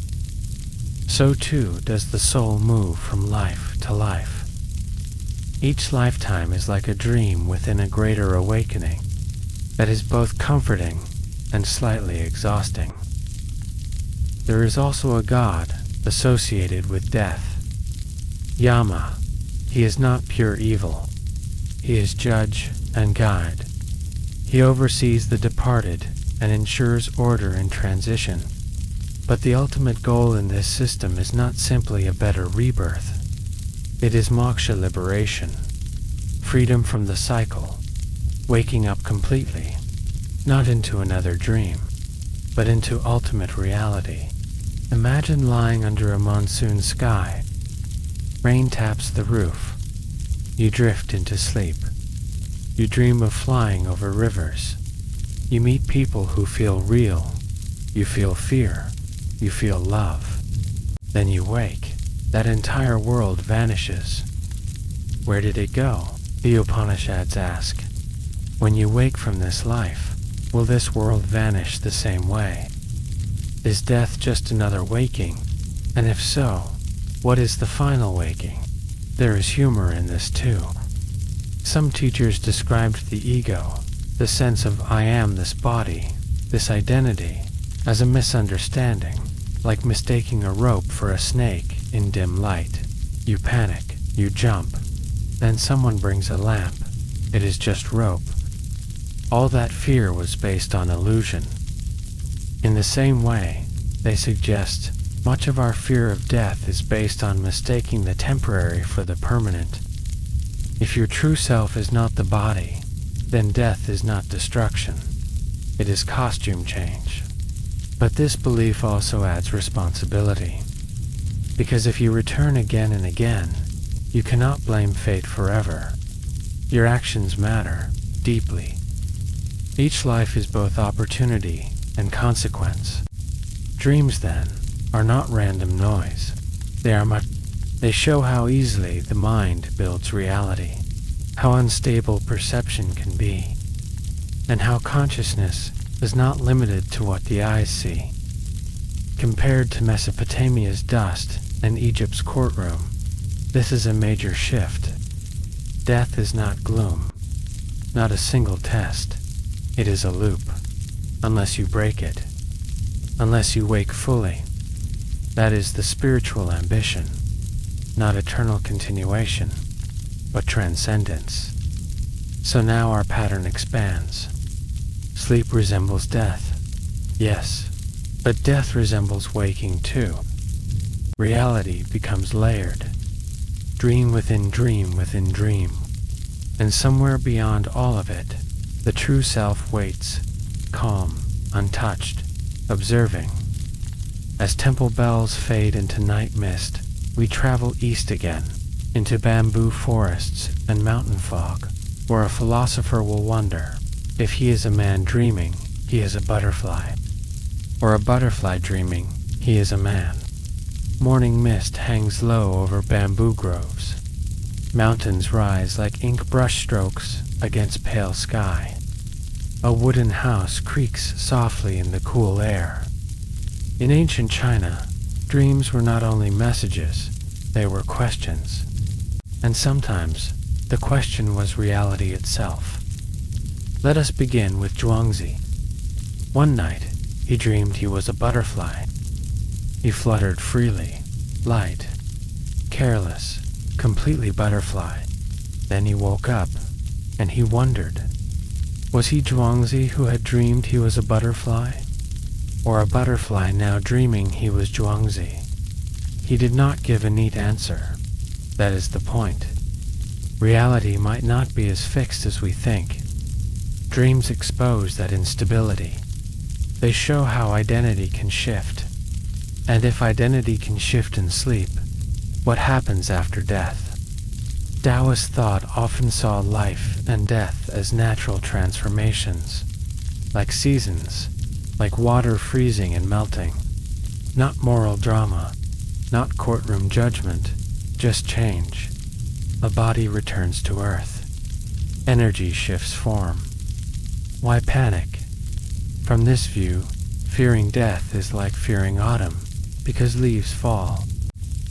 so too does the soul move from life to life. Each lifetime is like a dream within a greater awakening that is both comforting and slightly exhausting. There is also a god associated with death, Yama. He is not pure evil. He is judge and guide. He oversees the departed and ensures order in transition. But the ultimate goal in this system is not simply a better rebirth. It is moksha, liberation, freedom from the cycle, waking up completely, not into another dream, but into ultimate reality. Imagine lying under a monsoon sky. Rain taps the roof. You drift into sleep. You dream of flying over rivers. You meet people who feel real. You feel fear. You feel love. Then you wake. That entire world vanishes. Where did it go? The Upanishads ask. When you wake from this life, will this world vanish the same way? Is death just another waking? And if so, what is the final waking? There is humor in this too. Some teachers described the ego, the sense of I am this body, this identity, as a misunderstanding, like mistaking a rope for a snake in dim light. You panic, you jump, then someone brings a lamp. It is just rope. All that fear was based on illusion. In the same way, they suggest much of our fear of death is based on mistaking the temporary for the permanent. If your true self is not the body, then death is not destruction. It is costume change. But this belief also adds responsibility. Because if you return again and again, you cannot blame fate forever. Your actions matter deeply. Each life is both opportunity and consequence. Dreams, then, are not random noise. They show how easily the mind builds reality, how unstable perception can be, and how consciousness is not limited to what the eyes see. Compared to Mesopotamia's dust and Egypt's courtroom, this is a major shift. Death is not gloom, not a single test. It is a loop, unless you break it, unless you wake fully. That is the spiritual ambition, not eternal continuation, but transcendence. So now our pattern expands. Sleep resembles death, yes, but death resembles waking too. Reality becomes layered, dream within dream within dream, and somewhere beyond all of it, the true self waits, calm, untouched, observing. As temple bells fade into night mist, we travel east again, into bamboo forests and mountain fog, where a philosopher will wonder, if he is a man dreaming, he is a butterfly, or a butterfly dreaming, he is a man. Morning mist hangs low over bamboo groves. Mountains rise like ink brush strokes against pale sky. A wooden house creaks softly in the cool air. In ancient China, dreams were not only messages, they were questions. And sometimes, the question was reality itself. Let us begin with Zhuangzi. One night, he dreamed he was a butterfly. He fluttered freely, light, careless, completely butterfly. Then he woke up, and he wondered, was he Zhuangzi who had dreamed he was a butterfly? Or a butterfly now dreaming he was Zhuangzi? He did not give a neat answer. That is the point. Reality might not be as fixed as we think. Dreams expose that instability. They show how identity can shift. And if identity can shift in sleep, what happens after death? Taoist thought often saw life and death as natural transformations, like seasons, like water freezing and melting. Not moral drama, not courtroom judgment, just change. A body returns to earth. Energy shifts form. Why panic? From this view, fearing death is like fearing autumn, because leaves fall.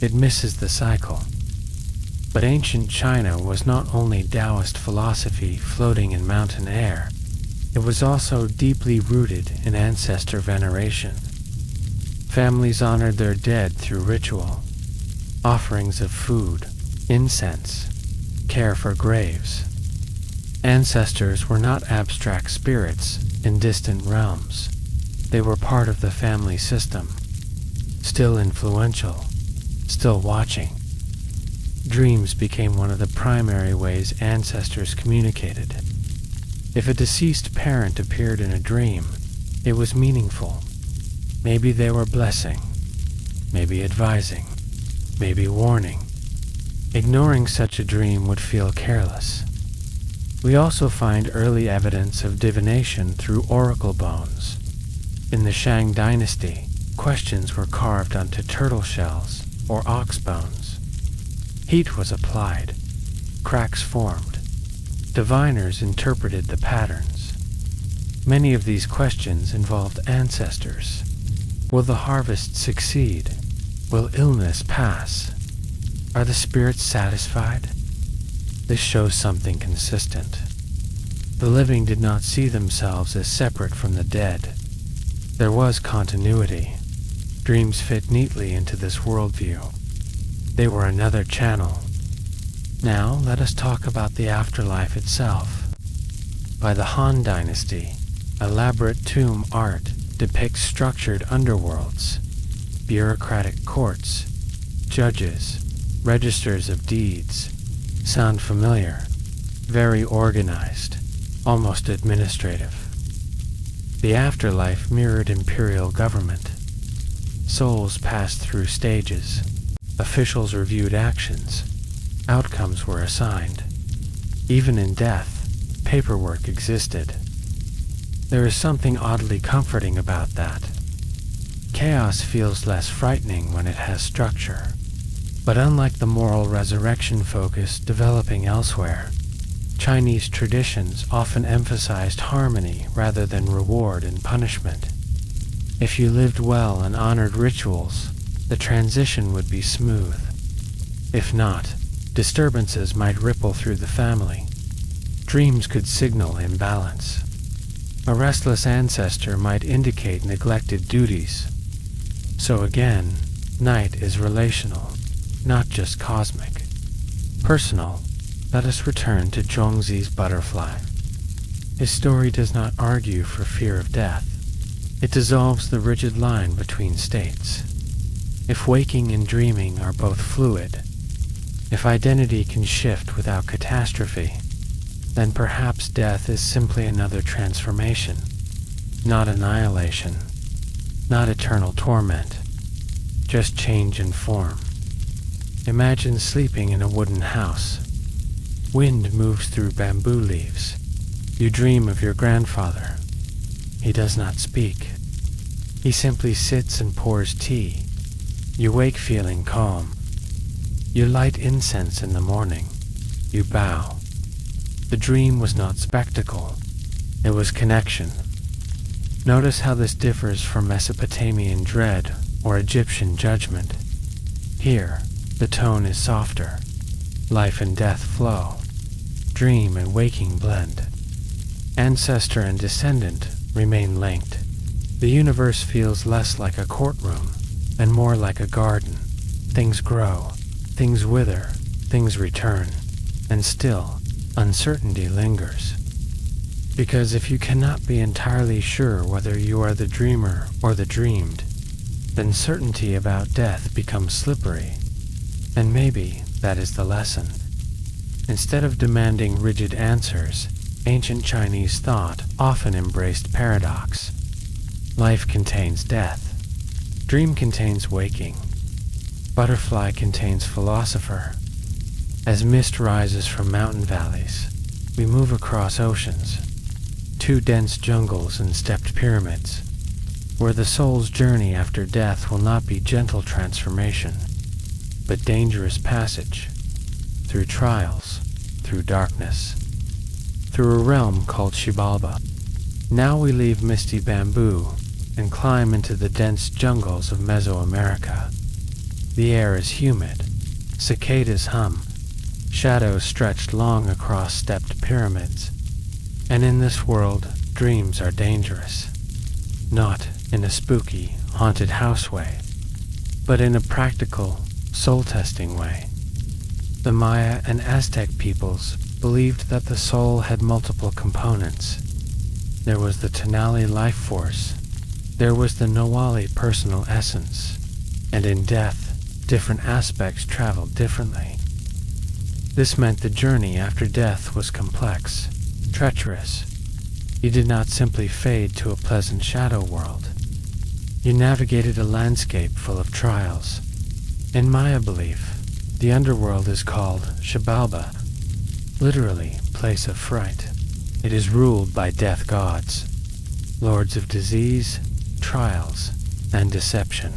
It misses the cycle. But ancient China was not only Taoist philosophy floating in mountain air, it was also deeply rooted in ancestor veneration. Families honored their dead through ritual, offerings of food, incense, care for graves. Ancestors were not abstract spirits in distant realms. They were part of the family system, still influential, still watching. Dreams became one of the primary ways ancestors communicated. If a deceased parent appeared in a dream, it was meaningful. Maybe they were blessing, maybe advising, maybe warning. Ignoring such a dream would feel careless. We also find early evidence of divination through oracle bones. In the Shang dynasty, questions were carved onto turtle shells or ox bones. Heat was applied, cracks formed. Diviners interpreted the patterns. Many of these questions involved ancestors. Will the harvest succeed? Will illness pass? Are the spirits satisfied? This shows something consistent. The living did not see themselves as separate from the dead. There was continuity. Dreams fit neatly into this worldview. They were another channel. Now let us talk about the afterlife itself. By the Han Dynasty, elaborate tomb art depicts structured underworlds, bureaucratic courts, judges, registers of deeds. Sound familiar? Very organized, almost administrative. The afterlife mirrored imperial government. Souls passed through stages. Officials reviewed actions. Outcomes were assigned. Even in death, paperwork existed. There is something oddly comforting about that. Chaos feels less frightening when it has structure. But unlike the moral resurrection focus developing elsewhere, Chinese traditions often emphasized harmony rather than reward and punishment. If you lived well and honored rituals, the transition would be smooth. If not, disturbances might ripple through the family. Dreams could signal imbalance. A restless ancestor might indicate neglected duties. So again, night is relational, not just cosmic. Personal, let us return to Zhongzi's butterfly. His story does not argue for fear of death. It dissolves the rigid line between states. If waking and dreaming are both fluid, if identity can shift without catastrophe, then perhaps death is simply another transformation, not annihilation, not eternal torment, just change in form. Imagine sleeping in a wooden house. Wind moves through bamboo leaves. You dream of your grandfather. He does not speak. He simply sits and pours tea. You wake feeling calm. You light incense in the morning. You bow. The dream was not spectacle. It was connection. Notice how this differs from Mesopotamian dread or Egyptian judgment. Here, the tone is softer. Life and death flow. Dream and waking blend. Ancestor and descendant remain linked. The universe feels less like a courtroom and more like a garden. Things grow, things wither, things return, and still, uncertainty lingers. Because if you cannot be entirely sure whether you are the dreamer or the dreamed, then certainty about death becomes slippery. And maybe that is the lesson. Instead of demanding rigid answers, ancient Chinese thought often embraced paradox. Life contains death. Dream contains waking. Butterfly contains philosopher. As mist rises from mountain valleys, we move across oceans, two dense jungles and stepped pyramids, where the soul's journey after death will not be gentle transformation, but dangerous passage, through trials, through darkness, through a realm called Shibalba. Now we leave misty bamboo and climb into the dense jungles of Mesoamerica. The air is humid, cicadas hum, shadows stretched long across stepped pyramids. And in this world, dreams are dangerous. Not in a spooky, haunted house way, but in a practical, soul-testing way. The Maya and Aztec peoples believed that the soul had multiple components. There was the Tonali life force, there was the Nawali personal essence, and in death, different aspects traveled differently. This meant the journey after death was complex, treacherous. You did not simply fade to a pleasant shadow world. You navigated a landscape full of trials. In Maya belief, the underworld is called Xibalba, literally place of fright. It is ruled by death gods, lords of disease, trials, and deception.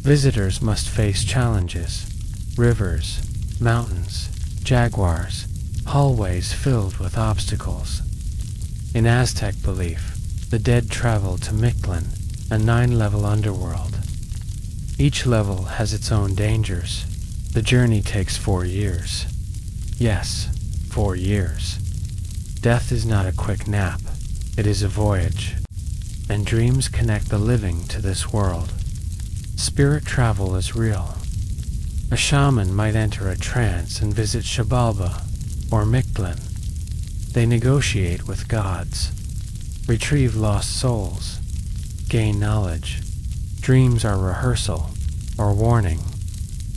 Visitors must face challenges, rivers, mountains, jaguars, hallways filled with obstacles. In Aztec belief, the dead travel to Mictlan, a 9-level underworld. Each level has its own dangers. The journey takes 4 years. Yes, 4 years. Death is not a quick nap. It is a voyage. And dreams connect the living to this world. Spirit travel is real. A shaman might enter a trance and visit Xibalba or Mictlan. They negotiate with gods, retrieve lost souls, gain knowledge. Dreams are rehearsal or warning,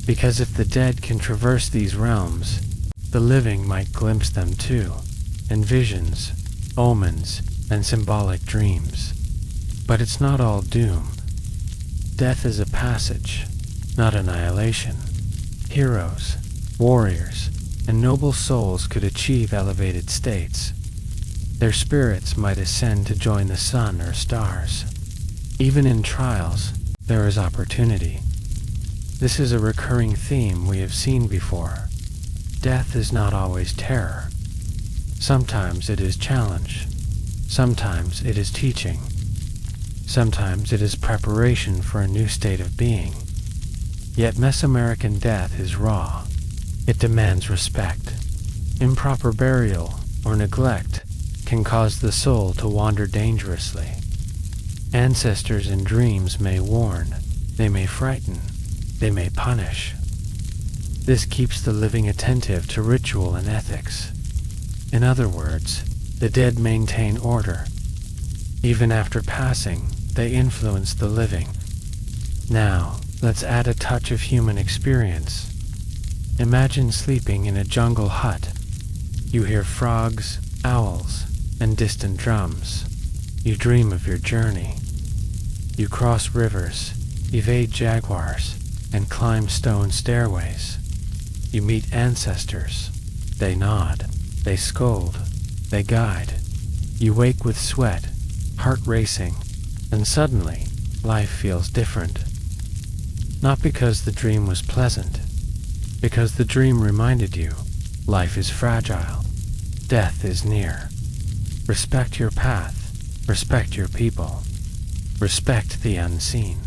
because if the dead can traverse these realms, the living might glimpse them too, in visions, omens, and symbolic dreams. But it's not all doom. Death is a passage, not annihilation. Heroes, warriors, and noble souls could achieve elevated states. Their spirits might ascend to join the sun or stars. Even in trials, there is opportunity. This is a recurring theme we have seen before. Death is not always terror. Sometimes it is challenge. Sometimes it is teaching. Sometimes it is preparation for a new state of being. Yet Mesoamerican death is raw. It demands respect. Improper burial or neglect can cause the soul to wander dangerously. Ancestors in dreams may warn, they may frighten, they may punish. This keeps the living attentive to ritual and ethics. In other words, the dead maintain order. Even after passing, they influence the living. Now, let's add a touch of human experience. Imagine sleeping in a jungle hut. You hear frogs, owls, and distant drums. You dream of your journey. You cross rivers, evade jaguars, and climb stone stairways. You meet ancestors. They nod, they scold, they guide. You wake with sweat, heart racing, and suddenly, life feels different. Not because the dream was pleasant, because the dream reminded you, life is fragile, death is near. Respect your path, respect your people, respect the unseen.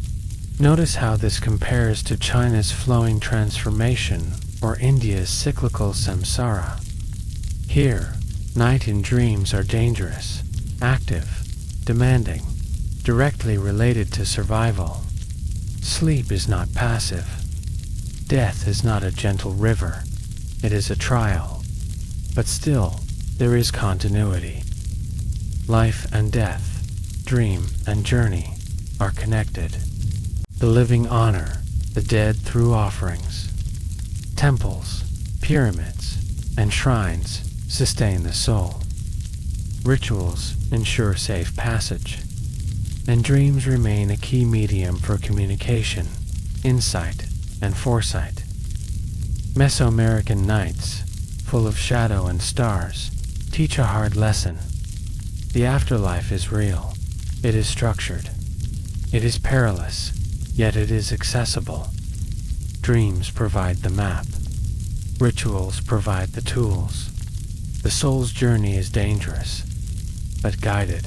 Notice how this compares to China's flowing transformation or India's cyclical samsara. Here, night in dreams are dangerous, active, demanding, directly related to survival. Sleep is not passive. Death is not a gentle river. It is a trial. But still, there is continuity. Life and death, dream and journey, are connected. The living honor the dead through offerings. Temples, pyramids, and shrines sustain the soul. Rituals ensure safe passage. And dreams remain a key medium for communication, insight, and foresight. Mesoamerican nights, full of shadow and stars, teach a hard lesson. The afterlife is real. It is structured. It is perilous, yet it is accessible. Dreams provide the map. Rituals provide the tools. The soul's journey is dangerous, but guided.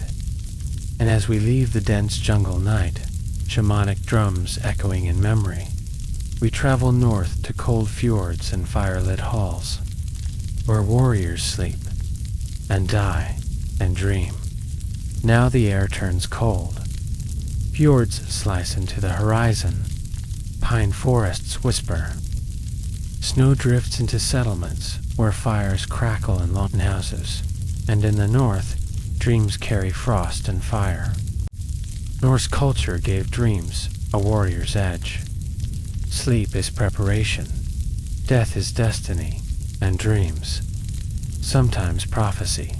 And as we leave the dense jungle night, shamanic drums echoing in memory, we travel north to cold fjords and firelit halls, where warriors sleep, and die, and dream. Now the air turns cold. Fjords slice into the horizon. Pine forests whisper. Snow drifts into settlements, where fires crackle in longhouses, and in the north, dreams carry frost and fire. Norse culture gave dreams a warrior's edge. Sleep is preparation, death is destiny, and dreams, sometimes prophecy.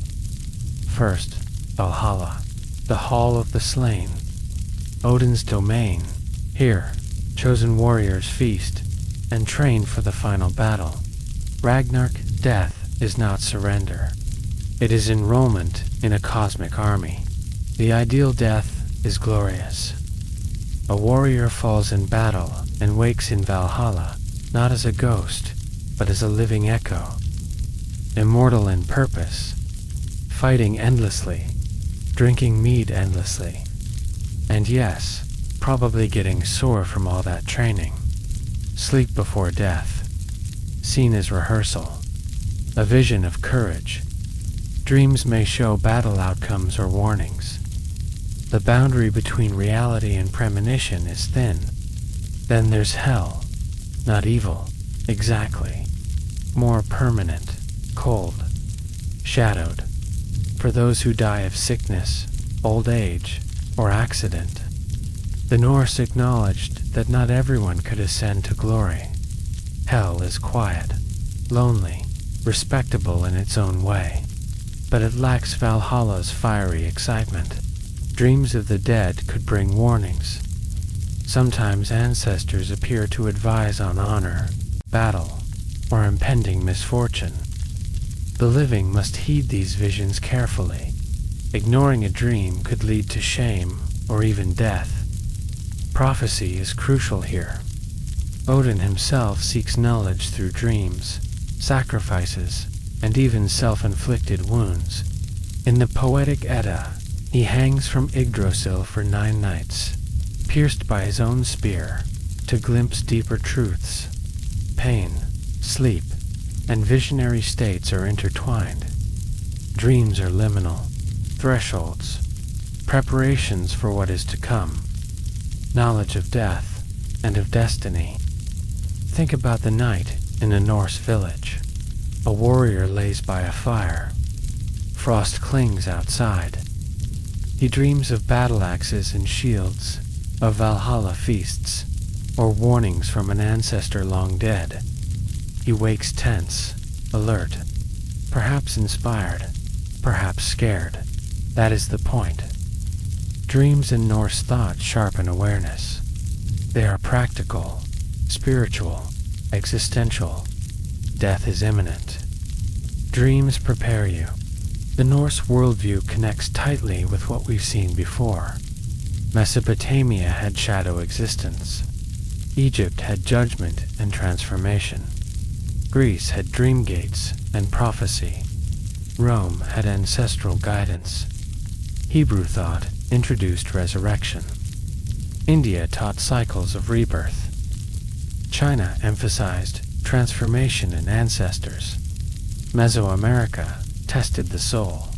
First, Valhalla, the hall of the slain, Odin's domain. Here, chosen warriors feast and train for the final battle. Ragnarok, death, is not surrender. It is enrollment in a cosmic army. The ideal death is glorious. A warrior falls in battle and wakes in Valhalla, not as a ghost, but as a living echo. Immortal in purpose, fighting endlessly, drinking mead endlessly, and yes, probably getting sore from all that training. Sleep before death, seen as rehearsal, a vision of courage. Dreams may show battle outcomes or warnings. The boundary between reality and premonition is thin. Then there's hell, not evil, exactly, more permanent, cold, shadowed, for those who die of sickness, old age, or accident. The Norse acknowledged that not everyone could ascend to glory. Hell is quiet, lonely, respectable in its own way, but it lacks Valhalla's fiery excitement. Dreams of the dead could bring warnings. Sometimes ancestors appear to advise on honor, battle, or impending misfortune. The living must heed these visions carefully. Ignoring a dream could lead to shame or even death. Prophecy is crucial here. Odin himself seeks knowledge through dreams, sacrifices, and even self-inflicted wounds. In the poetic Edda, he hangs from Yggdrasil for 9 nights, pierced by his own spear, to glimpse deeper truths. Pain, sleep, and visionary states are intertwined. Dreams are liminal, thresholds, preparations for what is to come, knowledge of death and of destiny. Think about the night in a Norse village. A warrior lays by a fire. Frost clings outside. He dreams of battle axes and shields, of Valhalla feasts, or warnings from an ancestor long dead. He wakes tense, alert, perhaps inspired, perhaps scared. That is the point. Dreams in Norse thought sharpen awareness. They are practical, spiritual, existential. Death is imminent. Dreams prepare you. The Norse worldview connects tightly with what we've seen before. Mesopotamia had shadow existence. Egypt had judgment and transformation. Greece had dream gates and prophecy. Rome had ancestral guidance. Hebrew thought introduced resurrection. India taught cycles of rebirth. China emphasized transformation in ancestors. Mesoamerica tested the soul.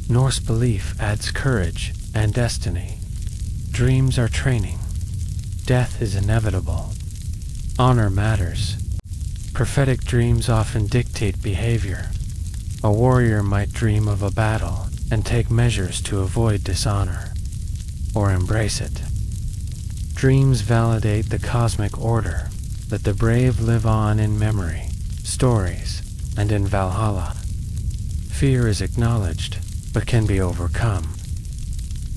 Norse belief adds courage and destiny. Dreams are training. Death is inevitable. Honor matters. Prophetic dreams often dictate behavior. A warrior might dream of a battle and take measures to avoid dishonor, or embrace it. Dreams validate the cosmic order, that the brave live on in memory, stories, and in Valhalla. Fear is acknowledged, but can be overcome.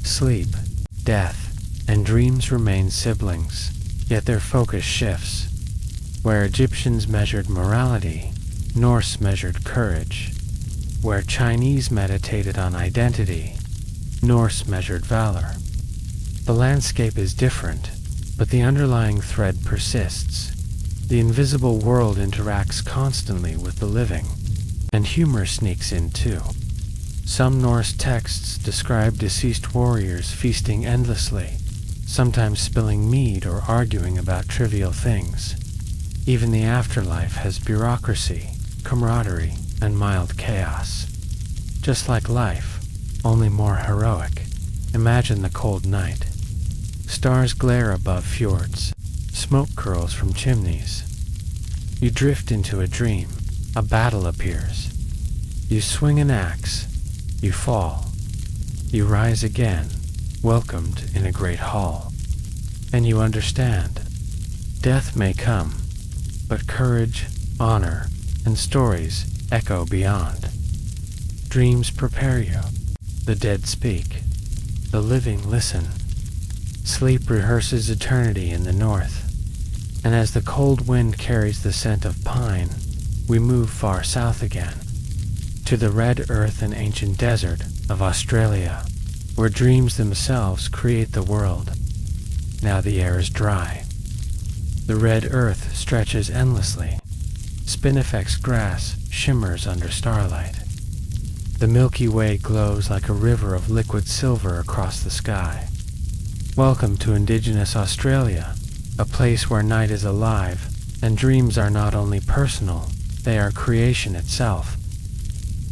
Sleep, death, and dreams remain siblings, yet their focus shifts. Where Egyptians measured morality, Norse measured courage. Where Chinese meditated on identity, Norse measured valor. The landscape is different, but the underlying thread persists. The invisible world interacts constantly with the living, and humor sneaks in too. Some Norse texts describe deceased warriors feasting endlessly, sometimes spilling mead or arguing about trivial things. Even the afterlife has bureaucracy, camaraderie, and mild chaos. Just like life, only more heroic. Imagine the cold night. Stars glare above fjords. Smoke curls from chimneys. You drift into a dream. A battle appears. You swing an axe. You fall. You rise again, welcomed in a great hall. And you understand. Death may come, but courage, honor, and stories echo beyond. Dreams prepare you. The dead speak. The living listen. Sleep rehearses eternity in the north. And as the cold wind carries the scent of pine, we move far south again, to the red earth and ancient desert of Australia, where dreams themselves create the world. Now the air is dry. The red earth stretches endlessly. Spinifex grass shimmers under starlight. The Milky Way glows like a river of liquid silver across the sky. Welcome to indigenous Australia, a place where night is alive, and dreams are not only personal, they are creation itself.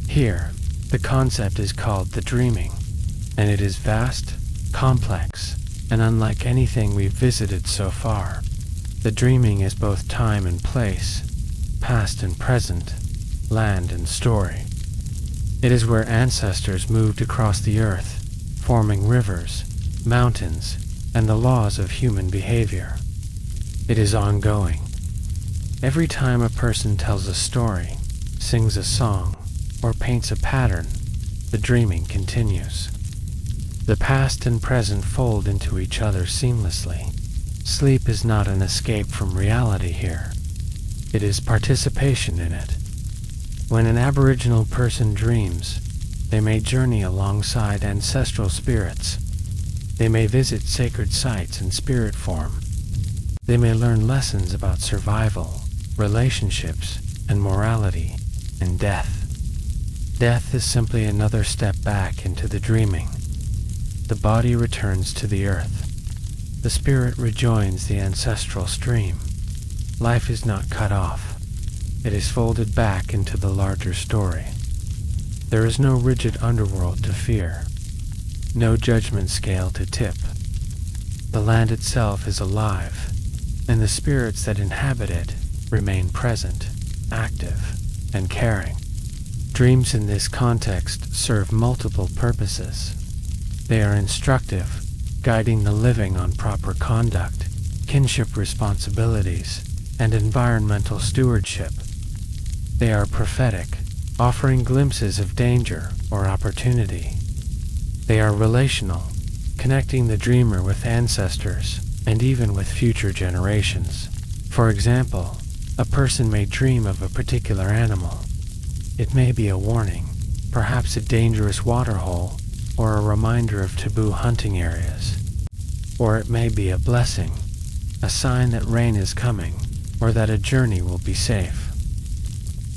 Here, the concept is called the dreaming, and it is vast, complex, and unlike anything we've visited so far. The dreaming is both time and place, past and present, land and story. It is where ancestors moved across the earth, forming rivers, mountains, and the laws of human behavior. It is ongoing. Every time a person tells a story, sings a song, or paints a pattern, the dreaming continues. The past and present fold into each other seamlessly. Sleep is not an escape from reality here. It is participation in it. When an Aboriginal person dreams, they may journey alongside ancestral spirits. They may visit sacred sites in spirit form. They may learn lessons about survival, relationships, and morality, and death. Death is simply another step back into the dreaming. The body returns to the earth. The spirit rejoins the ancestral stream. Life is not cut off. It is folded back into the larger story. There is no rigid underworld to fear. No judgment scale to tip. The land itself is alive, and the spirits that inhabit it remain present, active, and caring. Dreams in this context serve multiple purposes. They are instructive, guiding the living on proper conduct, kinship responsibilities, and environmental stewardship. They are prophetic, offering glimpses of danger or opportunity. They are relational, connecting the dreamer with ancestors and even with future generations. For example, a person may dream of a particular animal. It may be a warning, perhaps a dangerous waterhole, or a reminder of taboo hunting areas. Or it may be a blessing, a sign that rain is coming, or that a journey will be safe.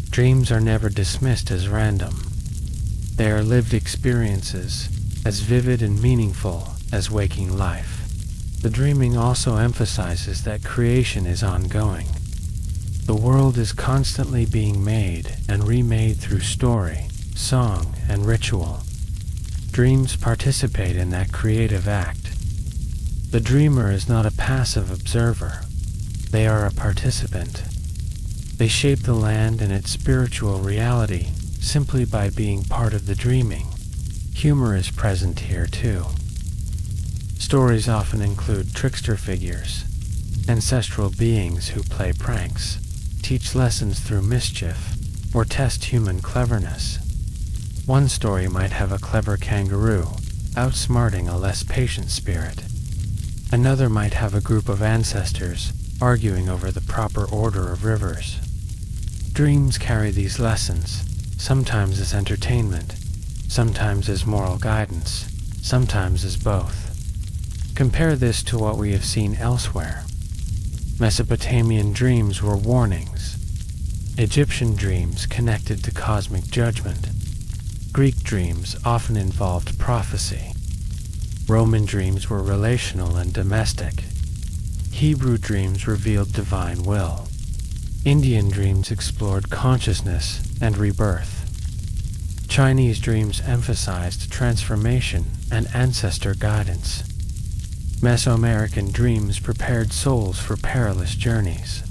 Dreams are never dismissed as random. They are lived experiences, as vivid and meaningful as waking life. The dreaming also emphasizes that creation is ongoing. The world is constantly being made and remade through story, song, and ritual. Dreams participate in that creative act. The dreamer is not a passive observer. They are a participant. They shape the land and its spiritual reality simply by being part of the dreaming. Humor is present here too. Stories often include trickster figures, ancestral beings who play pranks, teach lessons through mischief, or test human cleverness. One story might have a clever kangaroo outsmarting a less patient spirit. Another might have a group of ancestors arguing over the proper order of rivers. Dreams carry these lessons, sometimes as entertainment, sometimes as moral guidance, sometimes as both. Compare this to what we have seen elsewhere. Mesopotamian dreams were warnings. Egyptian dreams connected to cosmic judgment. Greek dreams often involved prophecy. Roman dreams were relational and domestic. Hebrew dreams revealed divine will. Indian dreams explored consciousness and rebirth. Chinese dreams emphasized transformation and ancestor guidance. Mesoamerican dreams prepared souls for perilous journeys.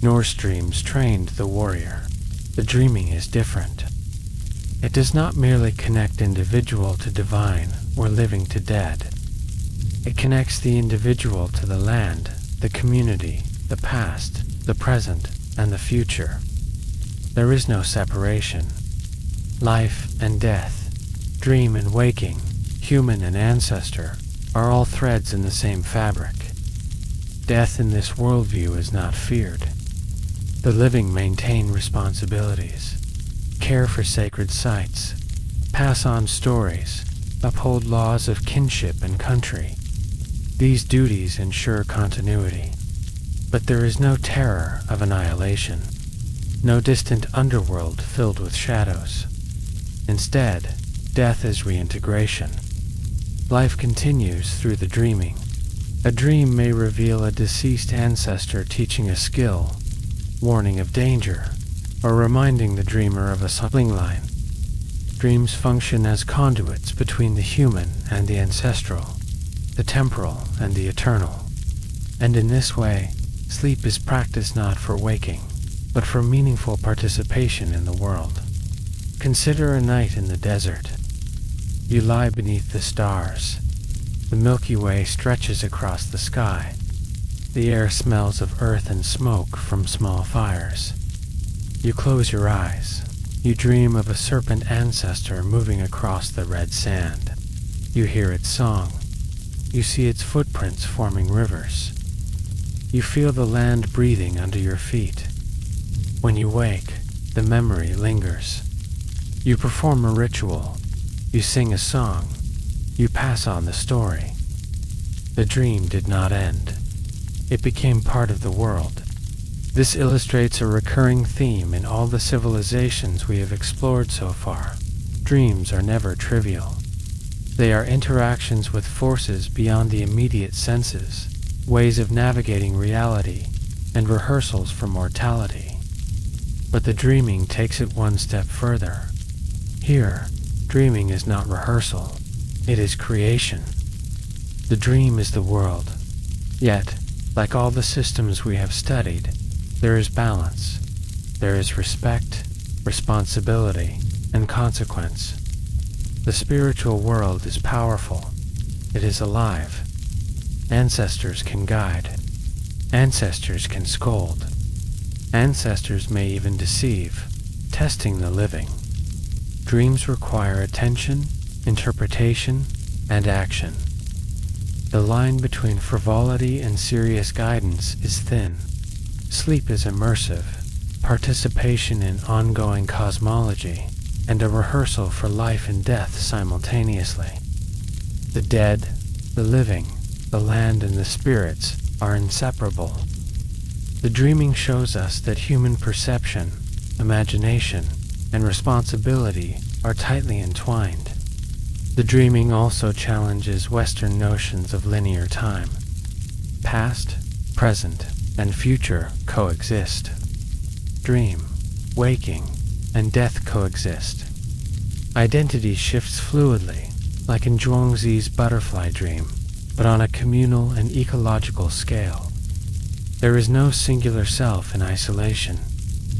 Norse dreams trained the warrior. The dreaming is different. It does not merely connect individual to divine or living to dead. It connects the individual to the land, the community, the past, the present, and the future. There is no separation. Life and death, dream and waking, human and ancestor, are all threads in the same fabric. Death in this worldview is not feared. The living maintain responsibilities, care for sacred sites, pass on stories, uphold laws of kinship and country. These duties ensure continuity. But there is no terror of annihilation, no distant underworld filled with shadows. Instead, death is reintegration. Life continues through the dreaming. A dream may reveal a deceased ancestor teaching a skill, warning of danger, or reminding the dreamer of a sibling line. Dreams function as conduits between the human and the ancestral, the temporal and the eternal. And in this way, sleep is practiced not for waking, but for meaningful participation in the world. Consider a night in the desert. You lie beneath the stars. The Milky Way stretches across the sky. The air smells of earth and smoke from small fires. You close your eyes. You dream of a serpent ancestor moving across the red sand. You hear its song. You see its footprints forming rivers. You feel the land breathing under your feet. When you wake, the memory lingers. You perform a ritual. You sing a song. You pass on the story. The dream did not end. It became part of the world. This illustrates a recurring theme in all the civilizations we have explored so far. Dreams are never trivial. They are interactions with forces beyond the immediate senses, ways of navigating reality, and rehearsals for mortality. But the dreaming takes it one step further. Here, dreaming is not rehearsal, it is creation. The dream is the world. Yet, like all the systems we have studied, there is balance. There is respect, responsibility, and consequence. The spiritual world is powerful. It is alive. Ancestors can guide. Ancestors can scold. Ancestors may even deceive, testing the living. Dreams require attention, interpretation, and action. The line between frivolity and serious guidance is thin. Sleep is immersive, participation in ongoing cosmology, and a rehearsal for life and death simultaneously. The dead, the living, the land, and the spirits are inseparable. The dreaming shows us that human perception, imagination, and responsibility are tightly entwined. The dreaming also challenges Western notions of linear time. Past, present, and future coexist. Dream, waking, and death coexist. Identity shifts fluidly, like in Zhuangzi's butterfly dream, but on a communal and ecological scale. There is no singular self in isolation.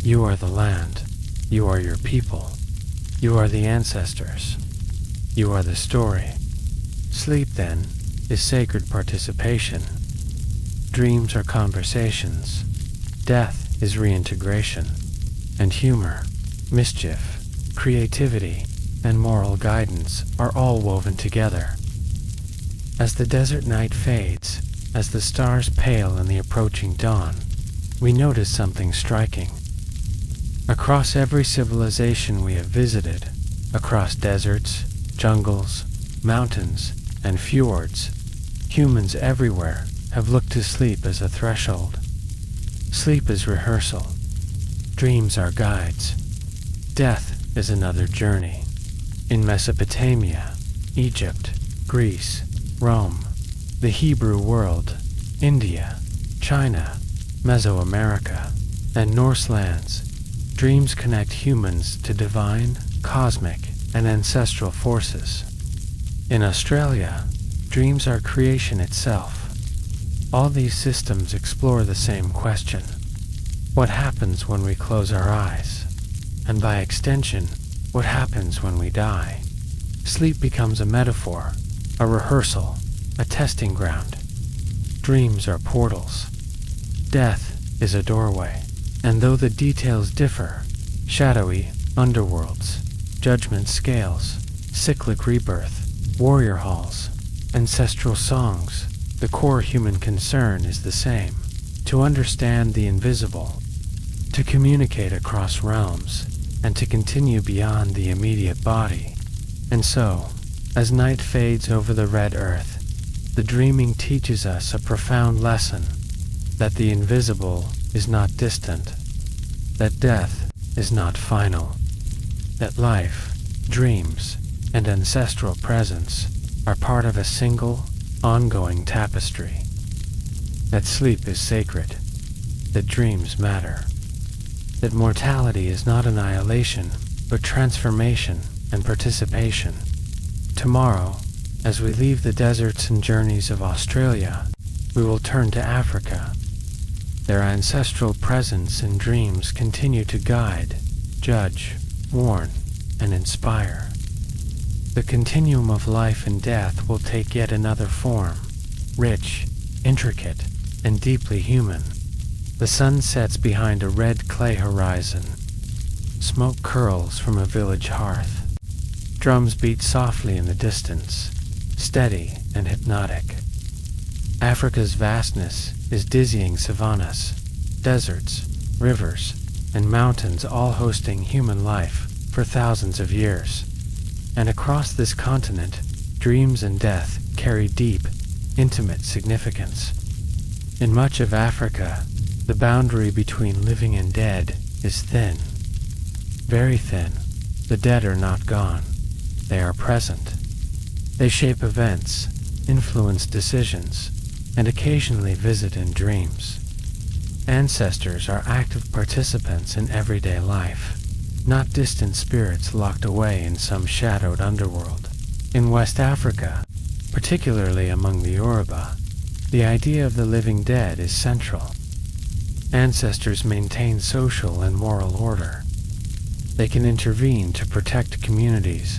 You are the land. You are your people. You are the ancestors. You are the story. Sleep, then, is sacred participation. Dreams are conversations. Death is reintegration. And humor, mischief, creativity, and moral guidance are all woven together. As the desert night fades, as the stars pale in the approaching dawn, we notice something striking. Across every civilization we have visited, across deserts, jungles, mountains, and fjords, humans everywhere have looked to sleep as a threshold. Sleep is rehearsal. Dreams are guides. Death is another journey. In Mesopotamia, Egypt, Greece, Rome, the Hebrew world, India, China, Mesoamerica, and Norse lands, dreams connect humans to divine, cosmic, and ancestral forces. In Australia, dreams are creation itself. All these systems explore the same question: what happens when we close our eyes? And by extension, what happens when we die? Sleep becomes a metaphor, a rehearsal, a testing ground. Dreams are portals. Death is a doorway. And though the details differ, shadowy underworlds, judgment scales, cyclic rebirth, warrior halls, ancestral songs, the core human concern is the same: to understand the invisible, to communicate across realms, and to continue beyond the immediate body. And so, as night fades over the red earth, the dreaming teaches us a profound lesson: that the invisible is not distant, that death is not final, that life, dreams, and ancestral presence are part of a single, ongoing tapestry, that sleep is sacred, that dreams matter, that mortality is not annihilation, but transformation and participation. Tomorrow, as we leave the deserts and journeys of Australia, we will turn to Africa. Their ancestral presence and dreams continue to guide, judge, warn, and inspire. The continuum of life and death will take yet another form, rich, intricate, and deeply human. The sun sets behind a red clay horizon. Smoke curls from a village hearth. Drums beat softly in the distance, steady and hypnotic. Africa's vastness is dizzying savannas, deserts, rivers, and mountains, all hosting human life for thousands of years. And across this continent, dreams and death carry deep, intimate significance. In much of Africa, the boundary between living and dead is thin. Very thin. The dead are not gone. They are present. They shape events, influence decisions, and occasionally visit in dreams. Ancestors are active participants in everyday life, not distant spirits locked away in some shadowed underworld. In West Africa, particularly among the Yoruba, the idea of the living dead is central. Ancestors maintain social and moral order. They can intervene to protect communities,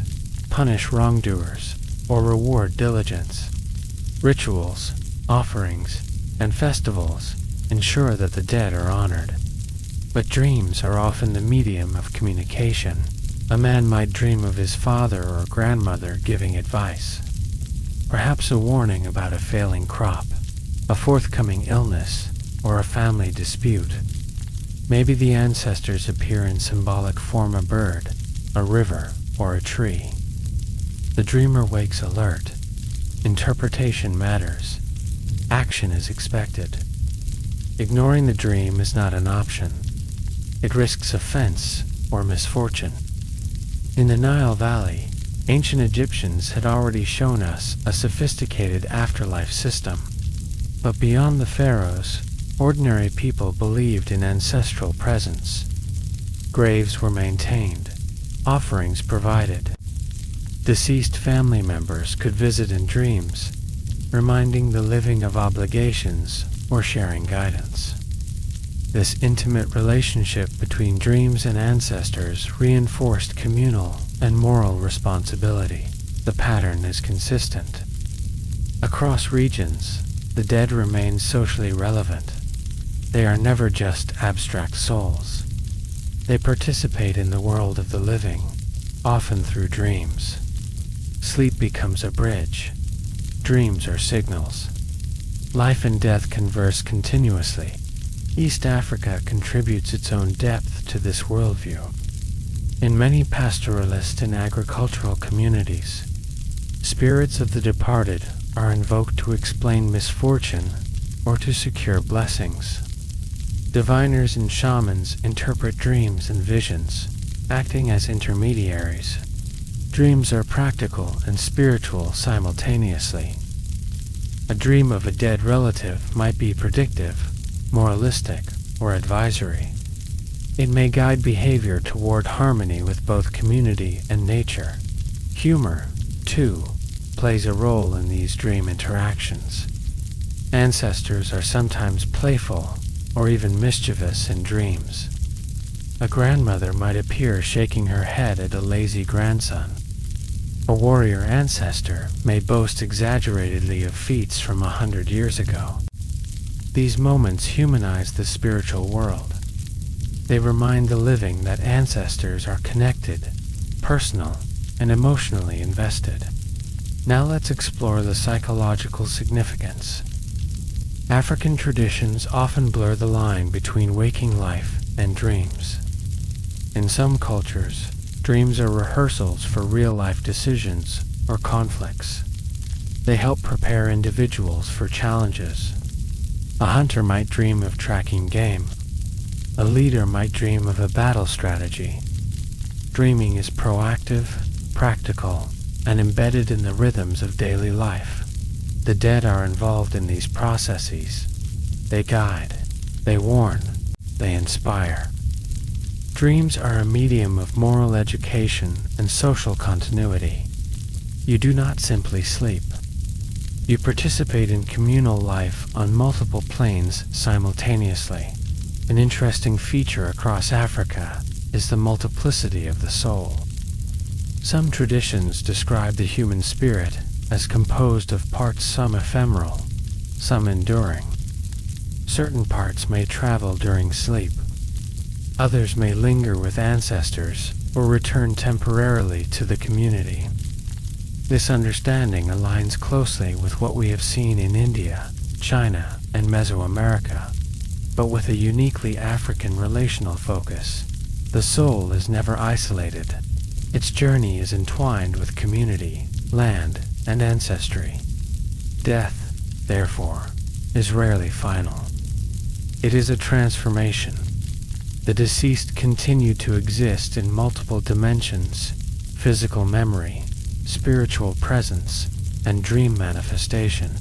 punish wrongdoers, or reward diligence. Rituals, offerings, and festivals ensure that the dead are honored. But dreams are often the medium of communication. A man might dream of his father or grandmother giving advice. Perhaps a warning about a failing crop, a forthcoming illness, or a family dispute. Maybe the ancestors appear in symbolic form: a bird, a river, or a tree. The dreamer wakes alert. Interpretation matters. Action is expected. Ignoring the dream is not an option. It risks offense or misfortune. In the Nile Valley, ancient Egyptians had already shown us a sophisticated afterlife system. But beyond the pharaohs, ordinary people believed in ancestral presence. Graves were maintained, offerings provided. Deceased family members could visit in dreams, reminding the living of obligations or sharing guidance. This intimate relationship between dreams and ancestors reinforced communal and moral responsibility. The pattern is consistent. Across regions, the dead remain socially relevant. They are never just abstract souls. They participate in the world of the living, often through dreams. Sleep becomes a bridge. Dreams are signals. Life and death converse continuously. East Africa contributes its own depth to this worldview. In many pastoralist and agricultural communities, spirits of the departed are invoked to explain misfortune or to secure blessings. Diviners and shamans interpret dreams and visions, acting as intermediaries. Dreams are practical and spiritual simultaneously. A dream of a dead relative might be predictive, moralistic, or advisory. It may guide behavior toward harmony with both community and nature. Humor, too, plays a role in these dream interactions. Ancestors are sometimes playful or even mischievous in dreams. A grandmother might appear shaking her head at a lazy grandson. A warrior ancestor may boast exaggeratedly of feats from 100 years ago. These moments humanize the spiritual world. They remind the living that ancestors are connected, personal, and emotionally invested. Now let's explore the psychological significance. African traditions often blur the line between waking life and dreams. In some cultures, dreams are rehearsals for real-life decisions or conflicts. They help prepare individuals for challenges. A hunter might dream of tracking game. A leader might dream of a battle strategy. Dreaming is proactive, practical, and embedded in the rhythms of daily life. The dead are involved in these processes. They guide, they warn, they inspire. Dreams are a medium of moral education and social continuity. You do not simply sleep. You participate in communal life on multiple planes simultaneously. An interesting feature across Africa is the multiplicity of the soul. Some traditions describe the human spirit as composed of parts some ephemeral, some enduring. Certain parts may travel during sleep. Others may linger with ancestors or return temporarily to the community. This understanding aligns closely with what we have seen in India, China, and Mesoamerica, but with a uniquely African relational focus. The soul is never isolated. Its journey is entwined with community, land, and ancestry. Death, therefore, is rarely final. It is a transformation. The deceased continue to exist in multiple dimensions: physical memory, spiritual presence, and dream manifestation.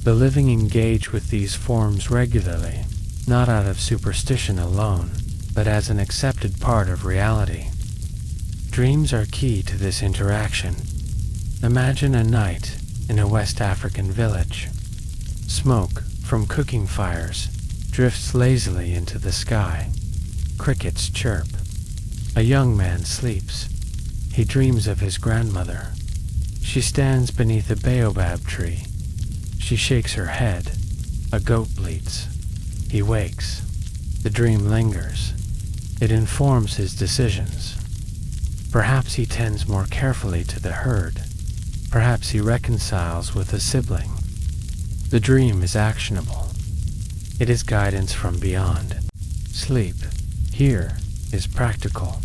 The living engage with these forms regularly, not out of superstition alone, but as an accepted part of reality. Dreams are key to this interaction. Imagine a night in a West African village. Smoke from cooking fires drifts lazily into the sky. Crickets chirp. A young man sleeps. He dreams of his grandmother. She stands beneath a baobab tree. She shakes her head. A goat bleats. He wakes. The dream lingers. It informs his decisions. Perhaps he tends more carefully to the herd. Perhaps he reconciles with a sibling. The dream is actionable. It is guidance from beyond. Sleep, here, is practical.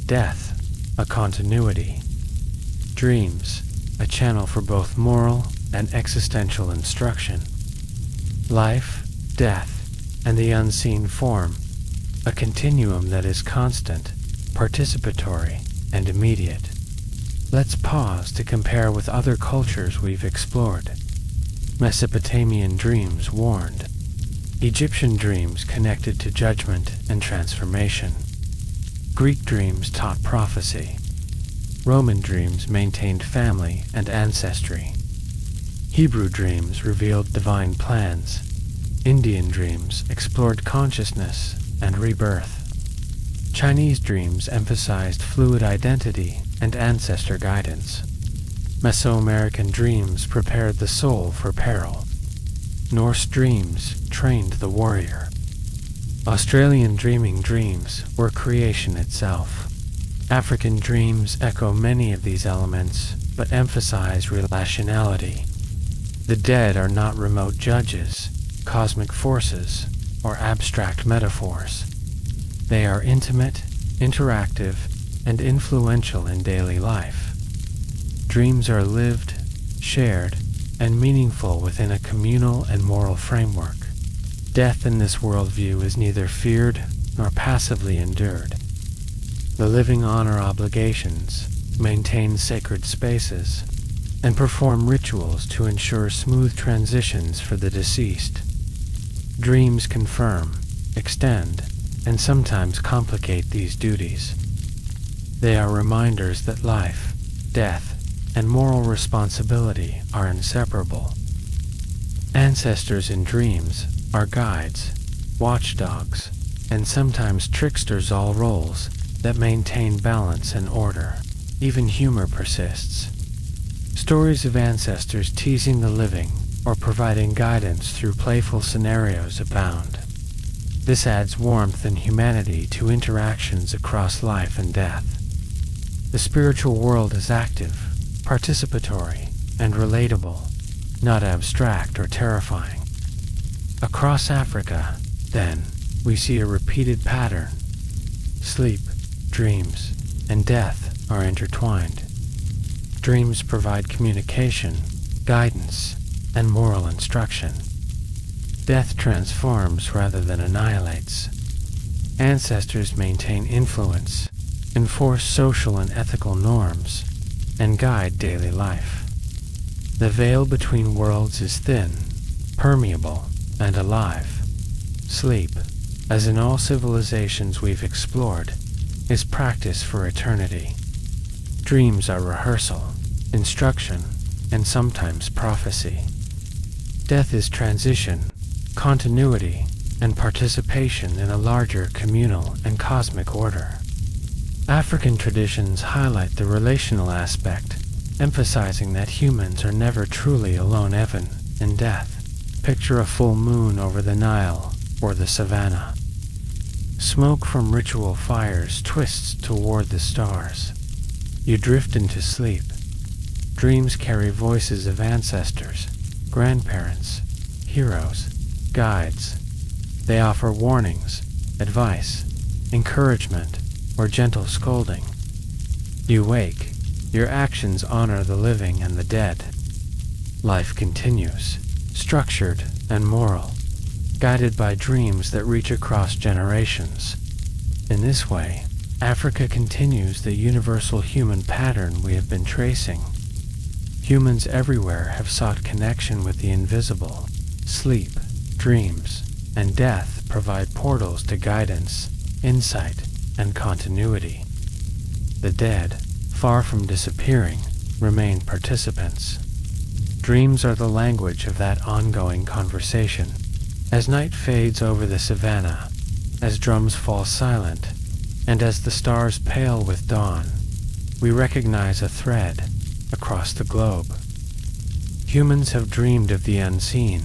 Death, a continuity. Dreams, a channel for both moral and existential instruction. Life, death, and the unseen form, a continuum that is constant, participatory, and immediate. Let's pause to compare with other cultures we've explored. Mesopotamian dreams warned. Egyptian dreams connected to judgment and transformation. Greek dreams taught prophecy. Roman dreams maintained family and ancestry. Hebrew dreams revealed divine plans. Indian dreams explored consciousness and rebirth. Chinese dreams emphasized fluid identity and ancestor guidance. Mesoamerican dreams prepared the soul for peril. Norse dreams trained the warrior. Australian dreaming dreams were creation itself. African dreams echo many of these elements, but emphasize relationality. The dead are not remote judges, cosmic forces, or abstract metaphors. They are intimate, interactive, and influential in daily life. Dreams are lived, shared, and meaningful within a communal and moral framework. Death in this worldview is neither feared nor passively endured. The living honor obligations, maintain sacred spaces, and perform rituals to ensure smooth transitions for the deceased. Dreams confirm, extend, and sometimes complicate these duties. They are reminders that life, death, and moral responsibility are inseparable. Ancestors in dreams are guides, watchdogs, and sometimes tricksters, all roles that maintain balance and order. Even humor persists. Stories of ancestors teasing the living or providing guidance through playful scenarios abound. This adds warmth and humanity to interactions across life and death. The spiritual world is active, participatory, and relatable, not abstract or terrifying. Across Africa, then, we see a repeated pattern. Sleep, dreams, and death are intertwined. Dreams provide communication, guidance, and moral instruction. Death transforms rather than annihilates. Ancestors maintain influence, enforce social and ethical norms, and guide daily life. The veil between worlds is thin, permeable, and alive. Sleep, as in all civilizations we've explored, is practice for eternity. Dreams are rehearsal, instruction, and sometimes prophecy. Death is transition, continuity, and participation in a larger communal and cosmic order. African traditions highlight the relational aspect, emphasizing that humans are never truly alone even in death. Picture a full moon over the Nile or the savannah. Smoke from ritual fires twists toward the stars. You drift into sleep. Dreams carry voices of ancestors, grandparents, heroes, guides. They offer warnings, advice, encouragement, or gentle scolding. You wake. Your actions honor the living and the dead. Life continues, structured and moral, guided by dreams that reach across generations. In this way, Africa continues the universal human pattern we have been tracing. Humans everywhere have sought connection with the invisible. Sleep, dreams, and death provide portals to guidance, insight, and continuity. The dead, far from disappearing, remain participants. Dreams are the language of that ongoing conversation. As night fades over the savannah, as drums fall silent, and as the stars pale with dawn, we recognize a thread across the globe. Humans have dreamed of the unseen,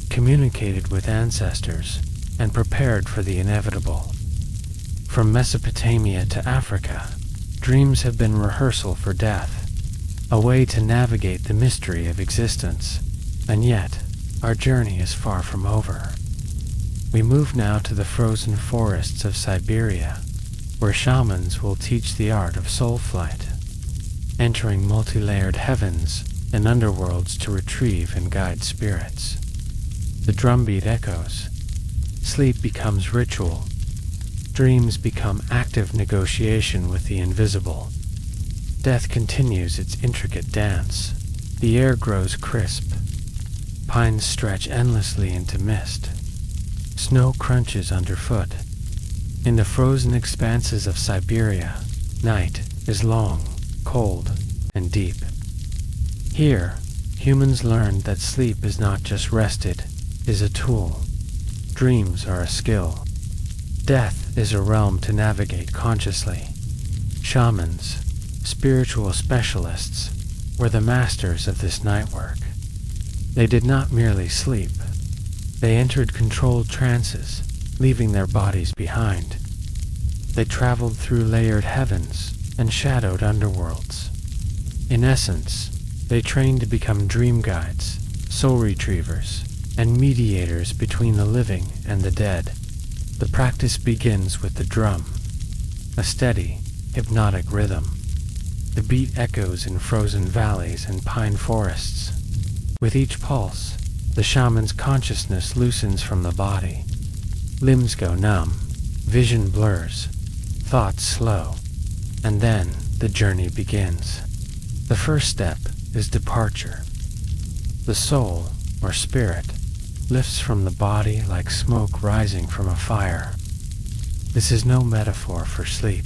communicated with ancestors, and prepared for the inevitable. From Mesopotamia to Africa, dreams have been rehearsal for death, a way to navigate the mystery of existence. And yet, our journey is far from over. We move now to the frozen forests of Siberia, where shamans will teach the art of soul flight, entering multi-layered heavens and underworlds to retrieve and guide spirits. The drumbeat echoes. Sleep becomes ritual. Dreams become active negotiation with the invisible. Death continues its intricate dance. The air grows crisp. Pines stretch endlessly into mist. Snow crunches underfoot. In the frozen expanses of Siberia, night is long, cold, and deep. Here, humans learned that sleep is not just rested, is a tool. Dreams are a skill. Death is a realm to navigate consciously. Shamans, spiritual specialists, were the masters of this night work. They did not merely sleep. They entered controlled trances, leaving their bodies behind. They traveled through layered heavens and shadowed underworlds. In essence, they trained to become dream guides, soul retrievers, and mediators between the living and the dead. The practice begins with the drum, a steady, hypnotic rhythm. The beat echoes in frozen valleys and pine forests. With each pulse, the shaman's consciousness loosens from the body. Limbs go numb, vision blurs, thoughts slow, and then, the journey begins. The first step is departure. The soul, or spirit, lifts from the body like smoke rising from a fire. This is no metaphor for sleep.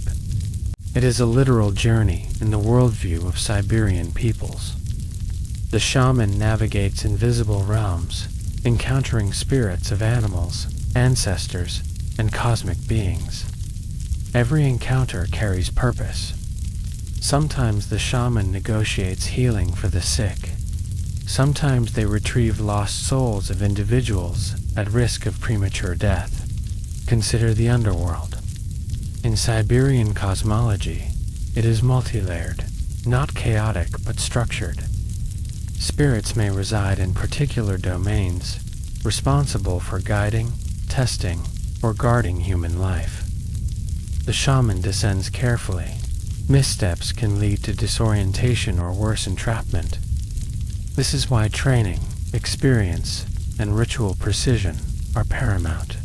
It is a literal journey in the worldview of Siberian peoples. The shaman navigates invisible realms, encountering spirits of animals, ancestors, and cosmic beings. Every encounter carries purpose. Sometimes the shaman negotiates healing for the sick. Sometimes they retrieve lost souls of individuals at risk of premature death. Consider the underworld. In Siberian cosmology, it is multi-layered, not chaotic but structured. Spirits may reside in particular domains, responsible for guiding, testing, or guarding human life. The shaman descends carefully. Missteps can lead to disorientation or worse, entrapment. This is why training, experience, and ritual precision are paramount.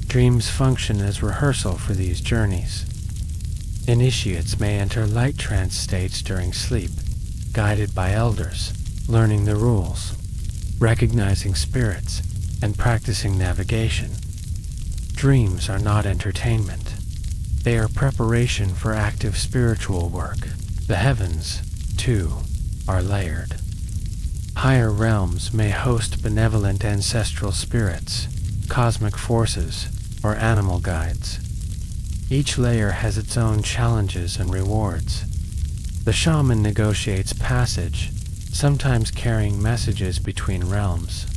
Dreams function as rehearsal for these journeys. Initiates may enter light trance states during sleep, guided by elders, learning the rules, recognizing spirits, and practicing navigation. Dreams are not entertainment. They are preparation for active spiritual work. The heavens, too, are layered. Higher realms may host benevolent ancestral spirits, cosmic forces, or animal guides. Each layer has its own challenges and rewards. The shaman negotiates passage, sometimes carrying messages between realms,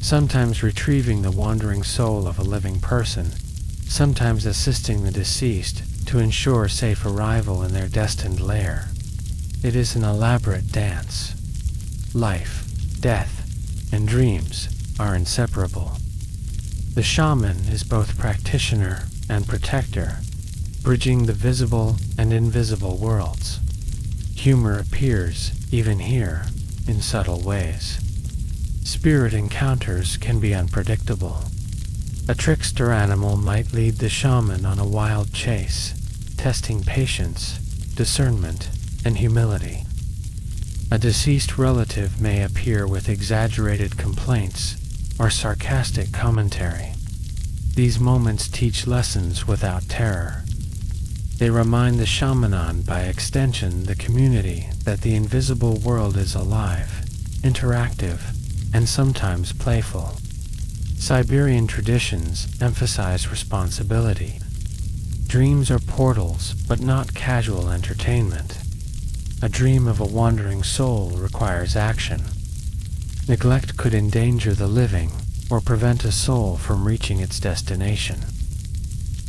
sometimes retrieving the wandering soul of a living person, sometimes assisting the deceased to ensure safe arrival in their destined lair. It is an elaborate dance. Life, death, and dreams are inseparable. The shaman is both practitioner and protector, bridging the visible and invisible worlds. Humor appears, even here, in subtle ways. Spirit encounters can be unpredictable. A trickster animal might lead the shaman on a wild chase, testing patience, discernment, and humility. A deceased relative may appear with exaggerated complaints or sarcastic commentary. These moments teach lessons without terror. They remind the shamanan, by extension the community, that the invisible world is alive, interactive, and sometimes playful. Siberian traditions emphasize responsibility. Dreams are portals, but not casual entertainment. A dream of a wandering soul requires action. Neglect could endanger the living or prevent a soul from reaching its destination.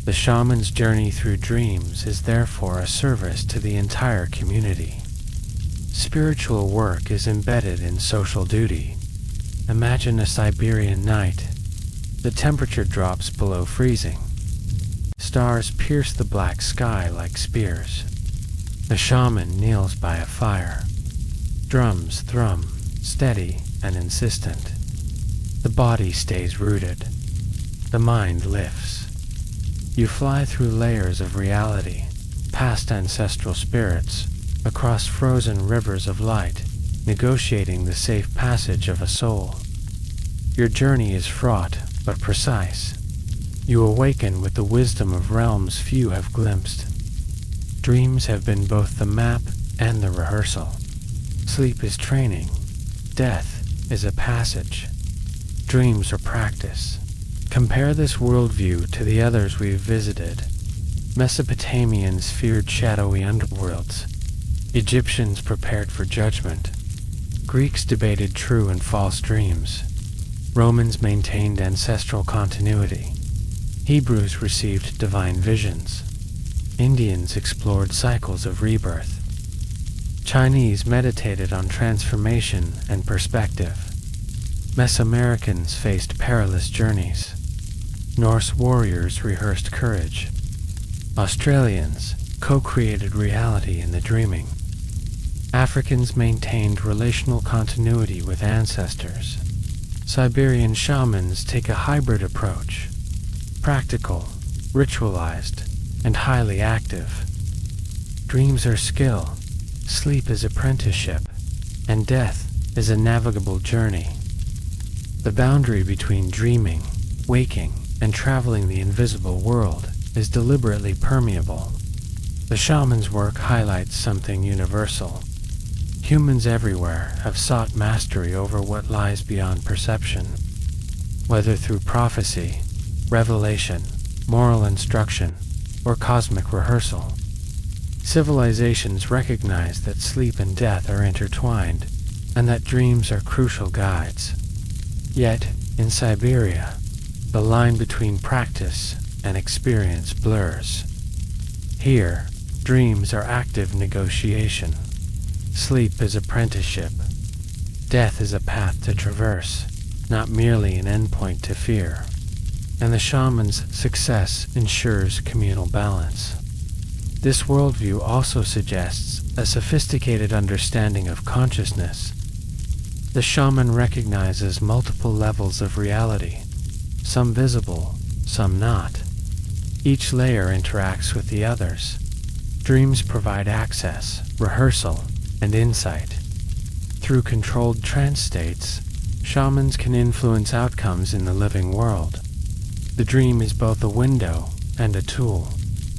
The shaman's journey through dreams is therefore a service to the entire community. Spiritual work is embedded in social duty. Imagine a Siberian night. The temperature drops below freezing. Stars pierce the black sky like spears. The shaman kneels by a fire. Drums thrum, steady and insistent. The body stays rooted. The mind lifts. You fly through layers of reality, past ancestral spirits, across frozen rivers of light, negotiating the safe passage of a soul. Your journey is fraught, but precise. You awaken with the wisdom of realms few have glimpsed. Dreams have been both the map and the rehearsal. Sleep is training. Death is a passage. Dreams are practice. Compare this worldview to the others we've visited. Mesopotamians feared shadowy underworlds. Egyptians prepared for judgment. Greeks debated true and false dreams. Romans maintained ancestral continuity. Hebrews received divine visions. Indians explored cycles of rebirth. Chinese meditated on transformation and perspective. Mesoamericans faced perilous journeys. Norse warriors rehearsed courage. Australians co-created reality in the dreaming. Africans maintained relational continuity with ancestors. Siberian shamans take a hybrid approach, practical, ritualized, and highly active. Dreams are skill, sleep is apprenticeship, and death is a navigable journey. The boundary between dreaming, waking, and traveling the invisible world is deliberately permeable. The shaman's work highlights something universal. Humans everywhere have sought mastery over what lies beyond perception. Whether through prophecy, revelation, moral instruction, or cosmic rehearsal, civilizations recognize that sleep and death are intertwined, and that dreams are crucial guides. Yet, in Siberia, the line between practice and experience blurs. Here, dreams are active negotiation. Sleep is apprenticeship. Death is a path to traverse, not merely an endpoint to fear. And the shaman's success ensures communal balance. This worldview also suggests a sophisticated understanding of consciousness. The shaman recognizes multiple levels of reality, some visible, some not. Each layer interacts with the others. Dreams provide access, rehearsal, and insight. Through controlled trance states, shamans can influence outcomes in the living world. The dream is both a window and a tool.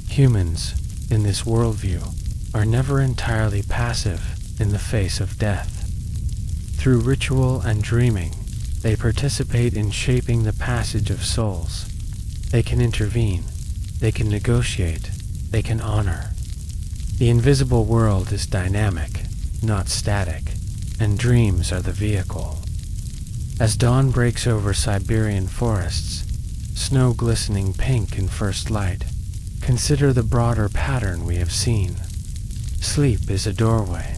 Humans, in this worldview, are never entirely passive in the face of death. Through ritual and dreaming, they participate in shaping the passage of souls. They can intervene, they can negotiate, they can honor. The invisible world is dynamic, not static, and dreams are the vehicle. As dawn breaks over Siberian forests, snow glistening pink in first light, consider the broader pattern we have seen. Sleep is a doorway.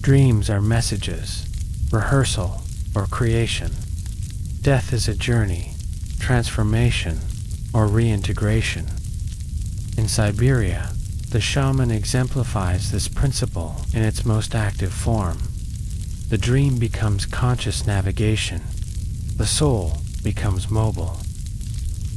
Dreams are messages, rehearsal, or creation. Death is a journey, transformation, or reintegration. In Siberia, the shaman exemplifies this principle in its most active form. The dream becomes conscious navigation. The soul becomes mobile.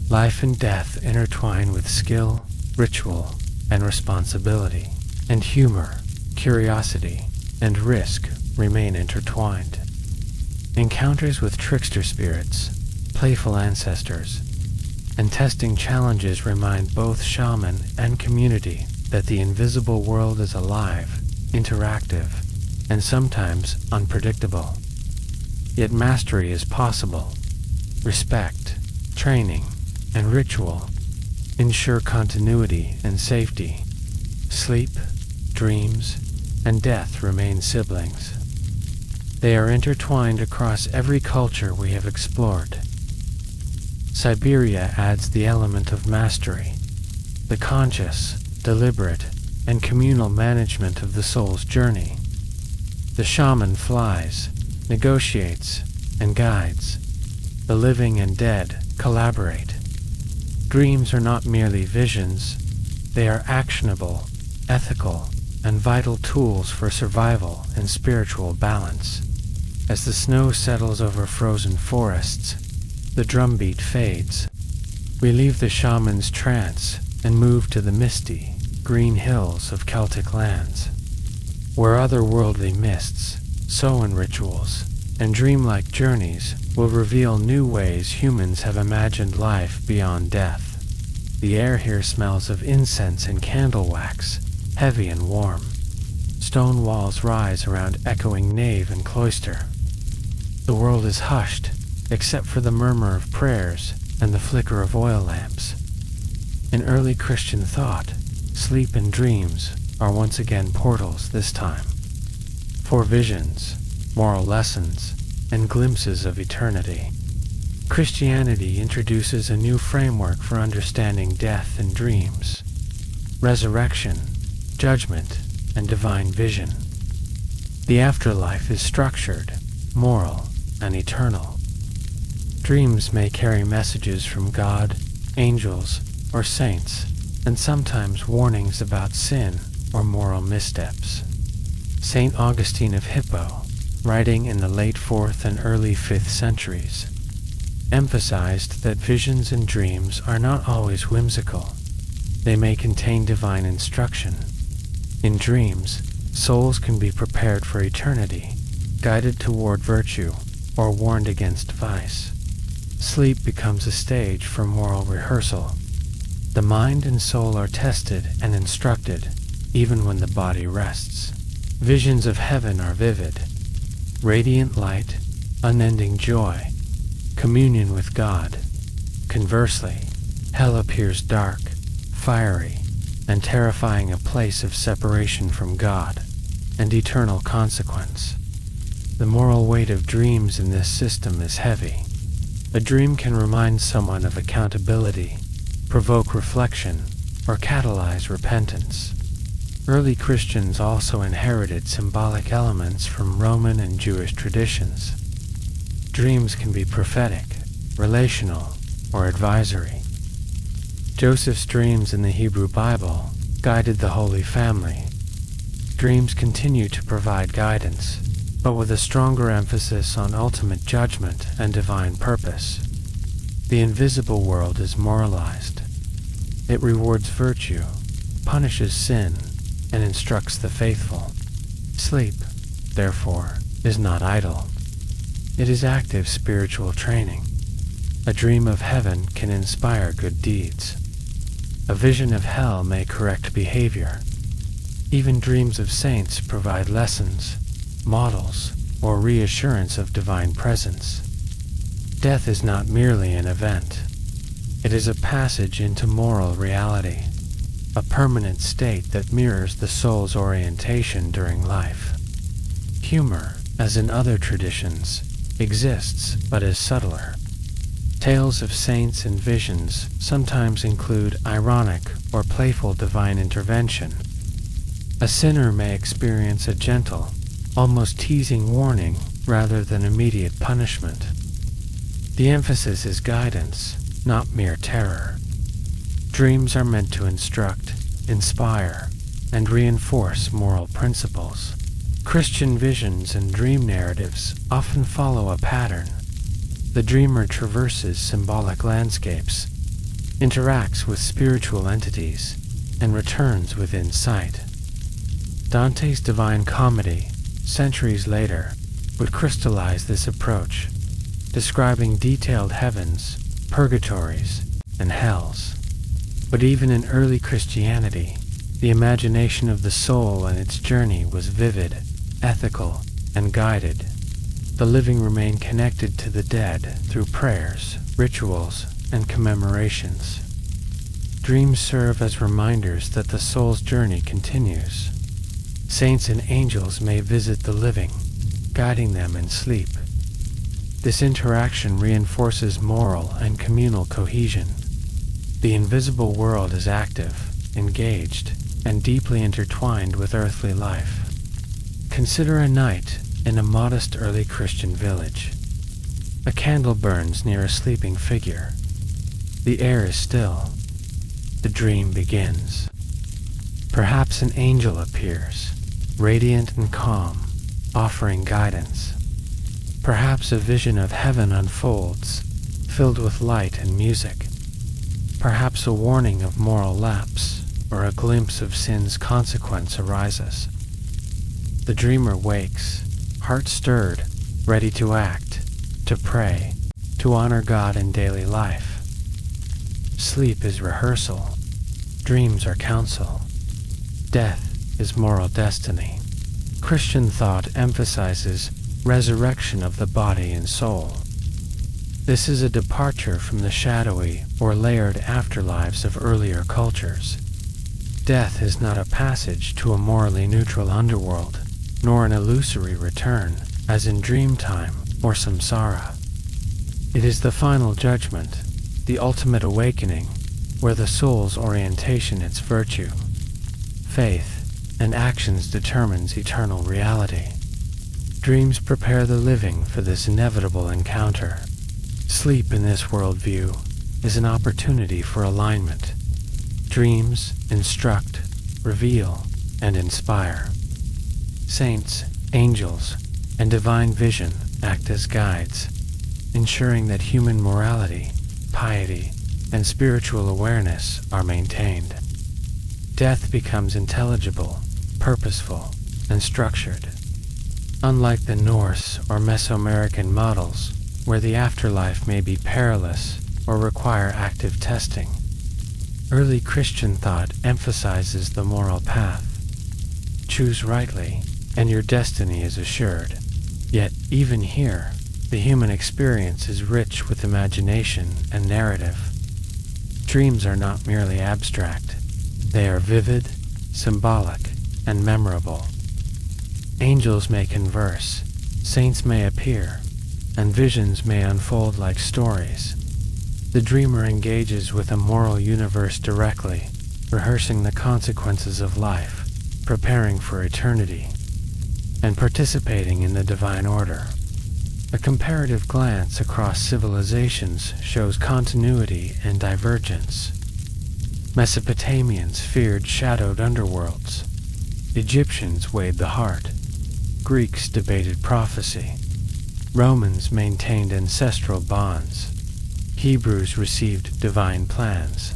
Life and death intertwine with skill, ritual, and responsibility, and humor, curiosity, and risk remain intertwined. Encounters with trickster spirits, playful ancestors, and testing challenges remind both shaman and community that the invisible world is alive, interactive, and sometimes unpredictable. Yet mastery is possible. Respect, training, and ritual ensure continuity and safety. Sleep, dreams, and death remain siblings. They are intertwined across every culture we have explored. Siberia adds the element of mastery, the conscious, deliberate, and communal management of the soul's journey. The shaman flies, negotiates, and guides. The living and dead collaborate. Dreams are not merely visions, they are actionable, ethical, and vital tools for survival and spiritual balance. As the snow settles over frozen forests, the drumbeat fades. We leave the shaman's trance and move to the misty, green hills of Celtic lands, where otherworldly mists, Soen rituals, and dreamlike journeys will reveal new ways humans have imagined life beyond death. The air here smells of incense and candle wax, heavy and warm. Stone walls rise around echoing nave and cloister. The world is hushed, except for the murmur of prayers and the flicker of oil lamps. In early Christian thought, sleep and dreams are once again portals this time, for visions, moral lessons, and glimpses of eternity. Christianity introduces a new framework for understanding death and dreams, resurrection, judgment, and divine vision. The afterlife is structured, moral, and eternal. Dreams may carry messages from God, angels, or saints, and sometimes warnings about sin or moral missteps. Saint Augustine of Hippo, writing in the late 4th and early 5th centuries, emphasized that visions and dreams are not always whimsical. They may contain divine instruction. In dreams, souls can be prepared for eternity, guided toward virtue, or warned against vice. Sleep becomes a stage for moral rehearsal. The mind and soul are tested and instructed, even when the body rests. Visions of heaven are vivid. Radiant light, unending joy, communion with God. Conversely, hell appears dark, fiery, and terrifying, a place of separation from God and eternal consequence. The moral weight of dreams in this system is heavy. A dream can remind someone of accountability, provoke reflection, or catalyze repentance. Early Christians also inherited symbolic elements from Roman and Jewish traditions. Dreams can be prophetic, relational, or advisory. Joseph's dreams in the Hebrew Bible guided the Holy Family. Dreams continue to provide guidance, but with a stronger emphasis on ultimate judgment and divine purpose. The invisible world is moralized. It rewards virtue, punishes sin, and instructs the faithful. Sleep, therefore, is not idle. It is active spiritual training. A dream of heaven can inspire good deeds. A vision of hell may correct behavior. Even dreams of saints provide lessons, models, or reassurance of divine presence. Death is not merely an event. It is a passage into moral reality, a permanent state that mirrors the soul's orientation during life. Humor, as in other traditions, exists but is subtler. Tales of saints and visions sometimes include ironic or playful divine intervention. A sinner may experience a gentle, almost teasing warning rather than immediate punishment. The emphasis is guidance, not mere terror. Dreams are meant to instruct, inspire, and reinforce moral principles. Christian visions and dream narratives often follow a pattern. The dreamer traverses symbolic landscapes, interacts with spiritual entities, and returns with insight. Dante's Divine Comedy, centuries later, would crystallize this approach, describing detailed heavens, purgatories, and hells. But even in early Christianity, the imagination of the soul and its journey was vivid, ethical, and guided. The living remain connected to the dead through prayers, rituals, and commemorations. Dreams serve as reminders that the soul's journey continues. Saints and angels may visit the living, guiding them in sleep. This interaction reinforces moral and communal cohesion. The invisible world is active, engaged, and deeply intertwined with earthly life. Consider a night in a modest early Christian village. A candle burns near a sleeping figure. The air is still. The dream begins. Perhaps an angel appears, radiant and calm, offering guidance. Perhaps a vision of heaven unfolds, filled with light and music. Perhaps a warning of moral lapse, or a glimpse of sin's consequence arises. The dreamer wakes, heart stirred, ready to act, to pray, to honor God in daily life. Sleep is rehearsal. Dreams are counsel. Death is moral destiny. Christian thought emphasizes resurrection of the body and soul. This is a departure from the shadowy or layered afterlives of earlier cultures. Death is not a passage to a morally neutral underworld, nor an illusory return, as in dreamtime or samsara. It is the final judgment, the ultimate awakening, where the soul's orientation, its virtue, faith, and actions determines eternal reality. Dreams prepare the living for this inevitable encounter. Sleep in this worldview is an opportunity for alignment. Dreams instruct, reveal, and inspire. Saints, angels, and divine vision act as guides, ensuring that human morality, piety, and spiritual awareness are maintained. Death becomes intelligible, purposeful, and structured. Unlike the Norse or Mesoamerican models, where the afterlife may be perilous or require active testing, early Christian thought emphasizes the moral path. Choose rightly, and your destiny is assured. Yet, even here, the human experience is rich with imagination and narrative. Dreams are not merely abstract. They are vivid, symbolic, and memorable. Angels may converse, saints may appear, and visions may unfold like stories. The dreamer engages with a moral universe directly, rehearsing the consequences of life, preparing for eternity, and participating in the divine order. A comparative glance across civilizations shows continuity and divergence. Mesopotamians feared shadowed underworlds. Egyptians weighed the heart. Greeks debated prophecy. Romans maintained ancestral bonds. Hebrews received divine plans.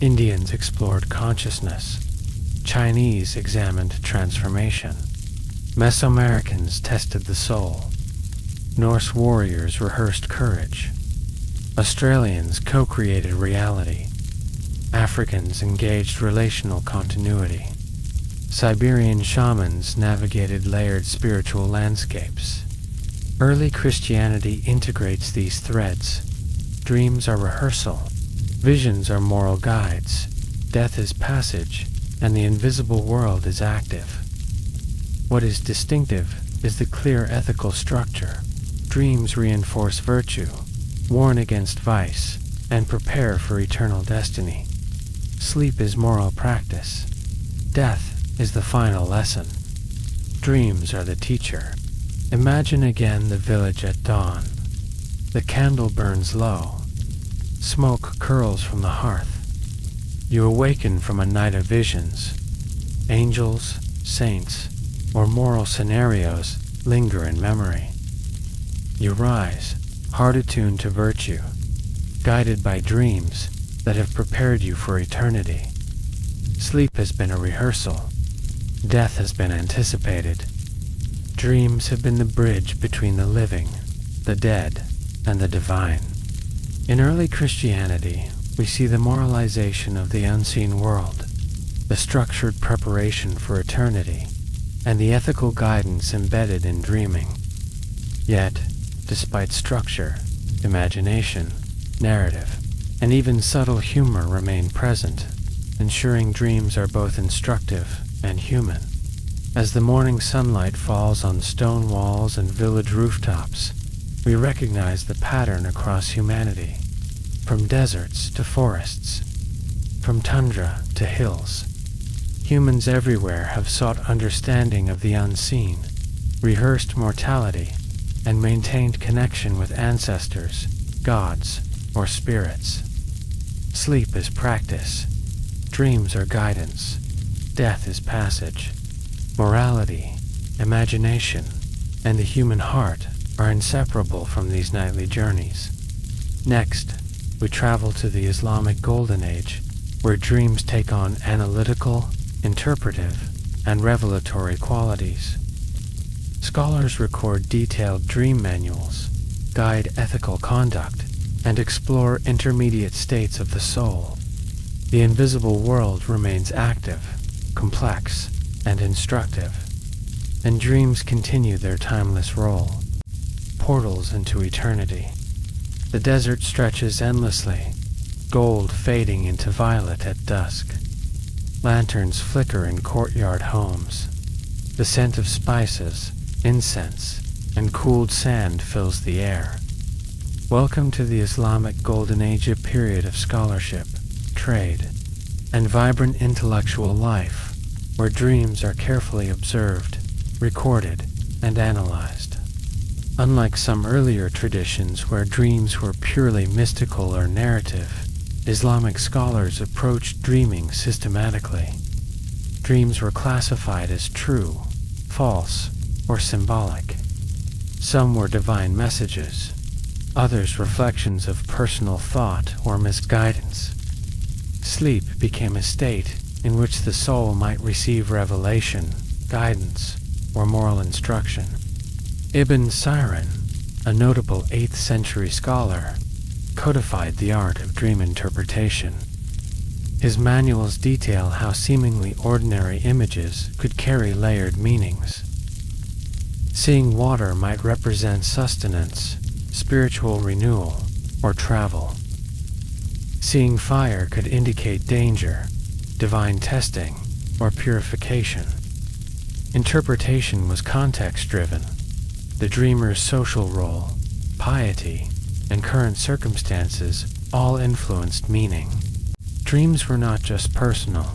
Indians explored consciousness. Chinese examined transformation. Mesoamericans tested the soul. Norse warriors rehearsed courage. Australians co-created reality. Africans engaged relational continuity. Siberian shamans navigated layered spiritual landscapes. Early Christianity integrates these threads. Dreams are rehearsal. Visions are moral guides. Death is passage, and the invisible world is active. What is distinctive is the clear ethical structure. Dreams reinforce virtue, warn against vice, and prepare for eternal destiny. Sleep is moral practice. Death is the final lesson. Dreams are the teacher. Imagine again the village at dawn. The candle burns low. Smoke curls from the hearth. You awaken from a night of visions. Angels, saints, or moral scenarios linger in memory. You rise, heart attuned to virtue, guided by dreams that have prepared you for eternity. Sleep has been a rehearsal. Death has been anticipated. Dreams have been the bridge between the living, the dead, and the divine. In early Christianity, we see the moralization of the unseen world, the structured preparation for eternity, and the ethical guidance embedded in dreaming. Yet, despite structure, imagination, narrative, and even subtle humor remain present, ensuring dreams are both instructive and human. As the morning sunlight falls on stone walls and village rooftops, we recognize the pattern across humanity, from deserts to forests, from tundra to hills. Humans everywhere have sought understanding of the unseen, rehearsed mortality, and maintained connection with ancestors, gods, or spirits. Sleep is practice. Dreams are guidance. Death is passage. Morality, imagination, and the human heart are inseparable from these nightly journeys. Next, we travel to the Islamic Golden Age, where dreams take on analytical, interpretive, and revelatory qualities. Scholars record detailed dream manuals, guide ethical conduct, and explore intermediate states of the soul. The invisible world remains active, complex, and instructive, and dreams continue their timeless role. Portals into eternity. The desert stretches endlessly, gold fading into violet at dusk. Lanterns flicker in courtyard homes. The scent of spices, incense, and cooled sand fills the air. Welcome to the Islamic Golden Age, a period of scholarship, trade, and vibrant intellectual life, where dreams are carefully observed, recorded, and analyzed. Unlike some earlier traditions where dreams were purely mystical or narrative, Islamic scholars approached dreaming systematically. Dreams were classified as true, false, or symbolic. Some were divine messages, others reflections of personal thought or misguidance. Sleep became a state in which the soul might receive revelation, guidance, or moral instruction. Ibn Siryn, a notable 8th century scholar, codified the art of dream interpretation. His manuals detail how seemingly ordinary images could carry layered meanings. Seeing water might represent sustenance, spiritual renewal, or travel. Seeing fire could indicate danger, divine testing, or purification. Interpretation was context-driven. The dreamer's social role, piety, and current circumstances all influenced meaning. Dreams were not just personal.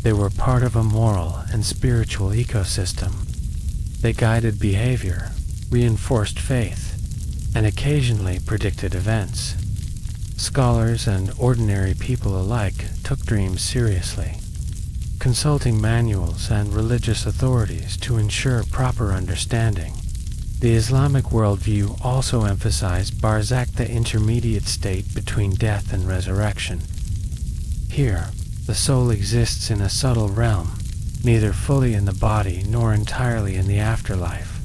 They were part of a moral and spiritual ecosystem. They guided behavior, reinforced faith, and occasionally predicted events. Scholars and ordinary people alike took dreams seriously, consulting manuals and religious authorities to ensure proper understanding. The Islamic worldview also emphasized barzakh, the intermediate state between death and resurrection. Here, the soul exists in a subtle realm, neither fully in the body nor entirely in the afterlife.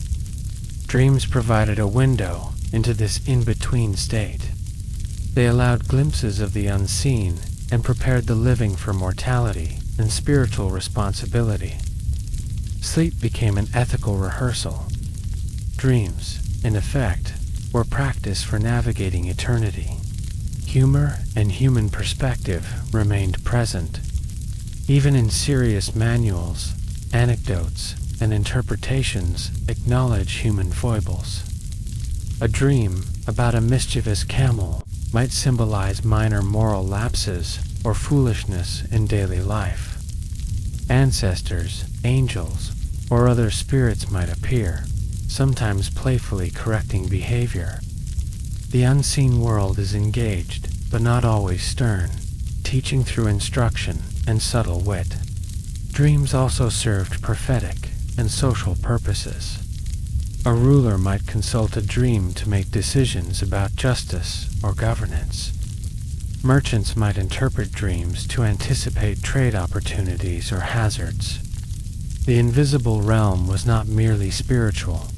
Dreams provided a window into this in-between state. They allowed glimpses of the unseen and prepared the living for mortality and spiritual responsibility. Sleep became an ethical rehearsal. Dreams, in effect, were practice for navigating eternity. Humor and human perspective remained present. Even in serious manuals, anecdotes, and interpretations acknowledge human foibles. A dream about a mischievous camel might symbolize minor moral lapses or foolishness in daily life. Ancestors, angels, or other spirits might appear, sometimes playfully correcting behavior. The unseen world is engaged, but not always stern, teaching through instruction and subtle wit. Dreams also served prophetic and social purposes. A ruler might consult a dream to make decisions about justice or governance. Merchants might interpret dreams to anticipate trade opportunities or hazards. The invisible realm was not merely spiritual.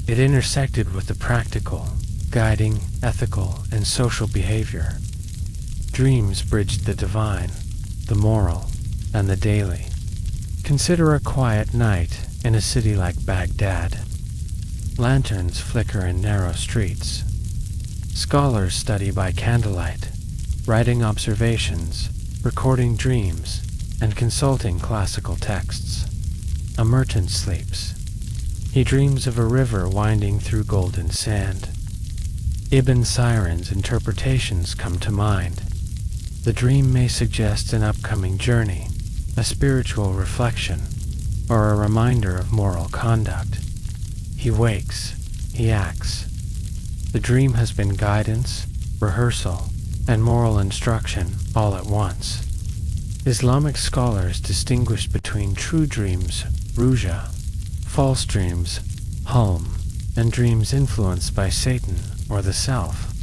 It intersected with the practical, guiding ethical and social behavior. Dreams bridged the divine, the moral, and the daily. Consider a quiet night in a city like Baghdad. Lanterns flicker in narrow streets. Scholars study by candlelight, writing observations, recording dreams, and consulting classical texts. A merchant sleeps. He dreams of a river winding through golden sand. Ibn Siryn's interpretations come to mind. The dream may suggest an upcoming journey, a spiritual reflection, or a reminder of moral conduct. He wakes, he acts. The dream has been guidance, rehearsal, and moral instruction all at once. Islamic scholars distinguished between true dreams, ruja, false dreams, hulm, and dreams influenced by Satan or the self.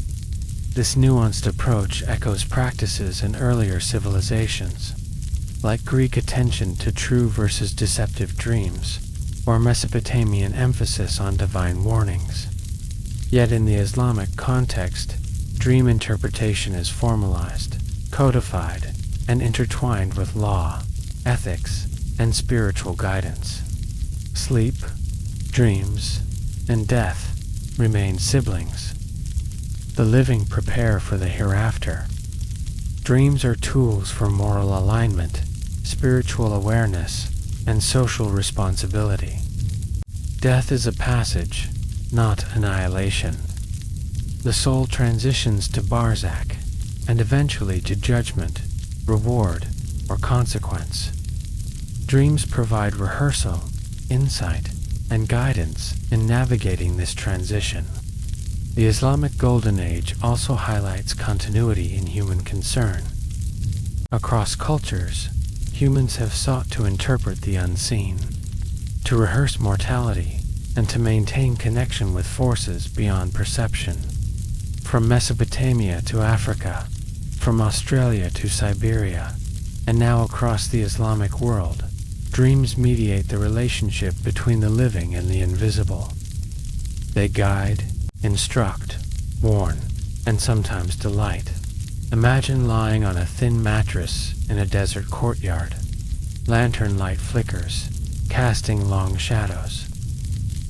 This nuanced approach echoes practices in earlier civilizations, like Greek attention to true versus deceptive dreams, or Mesopotamian emphasis on divine warnings. Yet in the Islamic context, dream interpretation is formalized, codified, and intertwined with law, ethics, and spiritual guidance. Sleep, dreams, and death remain siblings. The living prepare for the hereafter. Dreams are tools for moral alignment, spiritual awareness, and social responsibility. Death is a passage, not annihilation. The soul transitions to barzakh, and eventually to judgment, reward, or consequence. Dreams provide rehearsal, insight, and guidance in navigating this transition. The Islamic Golden Age also highlights continuity in human concern. Across cultures, humans have sought to interpret the unseen, to rehearse mortality, and to maintain connection with forces beyond perception. From Mesopotamia to Africa, from Australia to Siberia, And now across the Islamic world, dreams mediate the relationship between the living and the invisible. They guide, instruct, warn, and sometimes delight. Imagine lying on a thin mattress in a desert courtyard. Lantern light flickers, casting long shadows.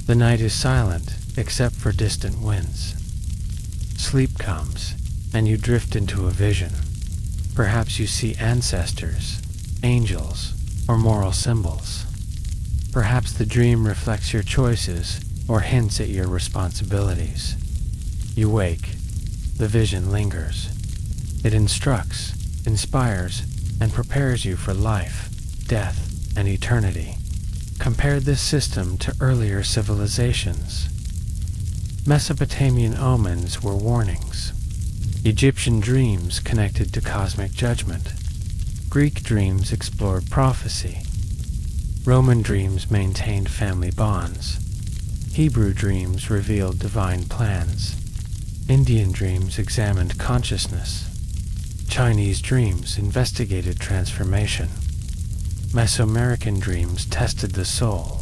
The night is silent, except for distant winds. Sleep comes, and you drift into a vision. Perhaps you see ancestors, angels, or moral symbols. Perhaps the dream reflects your choices or hints at your responsibilities. You wake. The vision lingers. It instructs, inspires, and prepares you for life, death, and eternity. Compare this system to earlier civilizations. Mesopotamian omens were warnings. Egyptian dreams connected to cosmic judgment. Greek dreams explored prophecy. Roman dreams maintained family bonds. Hebrew dreams revealed divine plans. Indian dreams examined consciousness. Chinese dreams investigated transformation. Mesoamerican dreams tested the soul.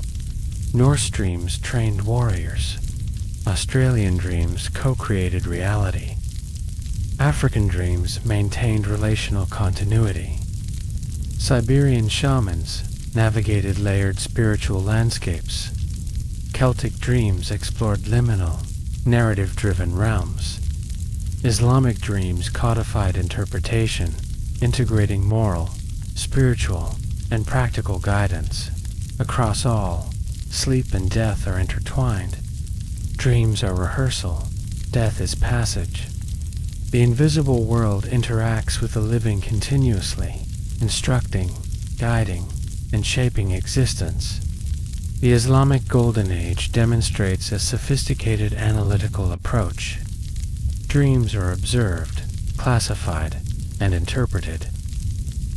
Norse dreams trained warriors. Australian dreams co-created reality. African dreams maintained relational continuity. Siberian shamans navigated layered spiritual landscapes. Celtic dreams explored liminal, narrative-driven realms. Islamic dreams codified interpretation, integrating moral, spiritual, and practical guidance. Across all, sleep and death are intertwined. Dreams are rehearsal, death is passage. The invisible world interacts with the living continuously, instructing, guiding, and shaping existence. The Islamic Golden Age demonstrates a sophisticated analytical approach. Dreams are observed, classified, and interpreted.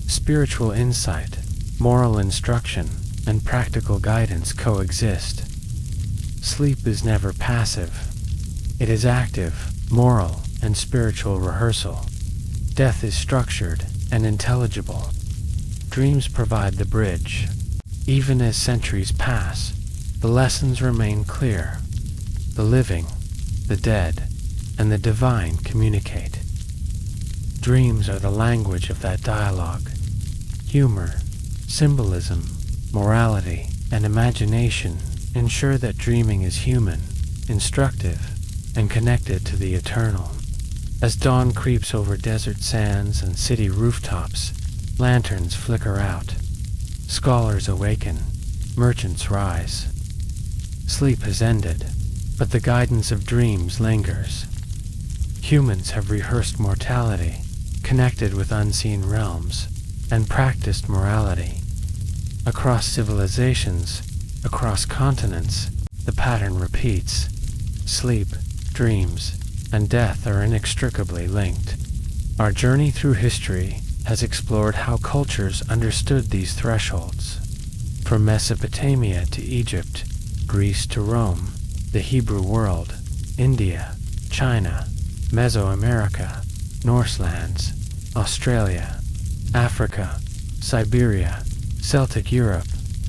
Spiritual insight, moral instruction, and practical guidance coexist. Sleep is never passive. It is active, moral, and spiritual rehearsal. Death is structured and intelligible. Dreams provide the bridge. Even as centuries pass, the lessons remain clear. The living, the dead, and the divine communicate. Dreams are the language of that dialogue. Humor, symbolism, morality, and imagination ensure that dreaming is human, instructive, and connected to the eternal. As dawn creeps over desert sands and city rooftops, lanterns flicker out. Scholars awaken, merchants rise. Sleep has ended, but the guidance of dreams lingers. Humans have rehearsed mortality, connected with unseen realms, and practiced morality. Across civilizations, across continents, the pattern repeats. Sleep, dreams, and death are inextricably linked. Our journey through history has explored how cultures understood these thresholds. From Mesopotamia to Egypt, Greece to Rome, the Hebrew world, India, China, Mesoamerica, Norse lands, Australia, Africa, Siberia, Celtic Europe,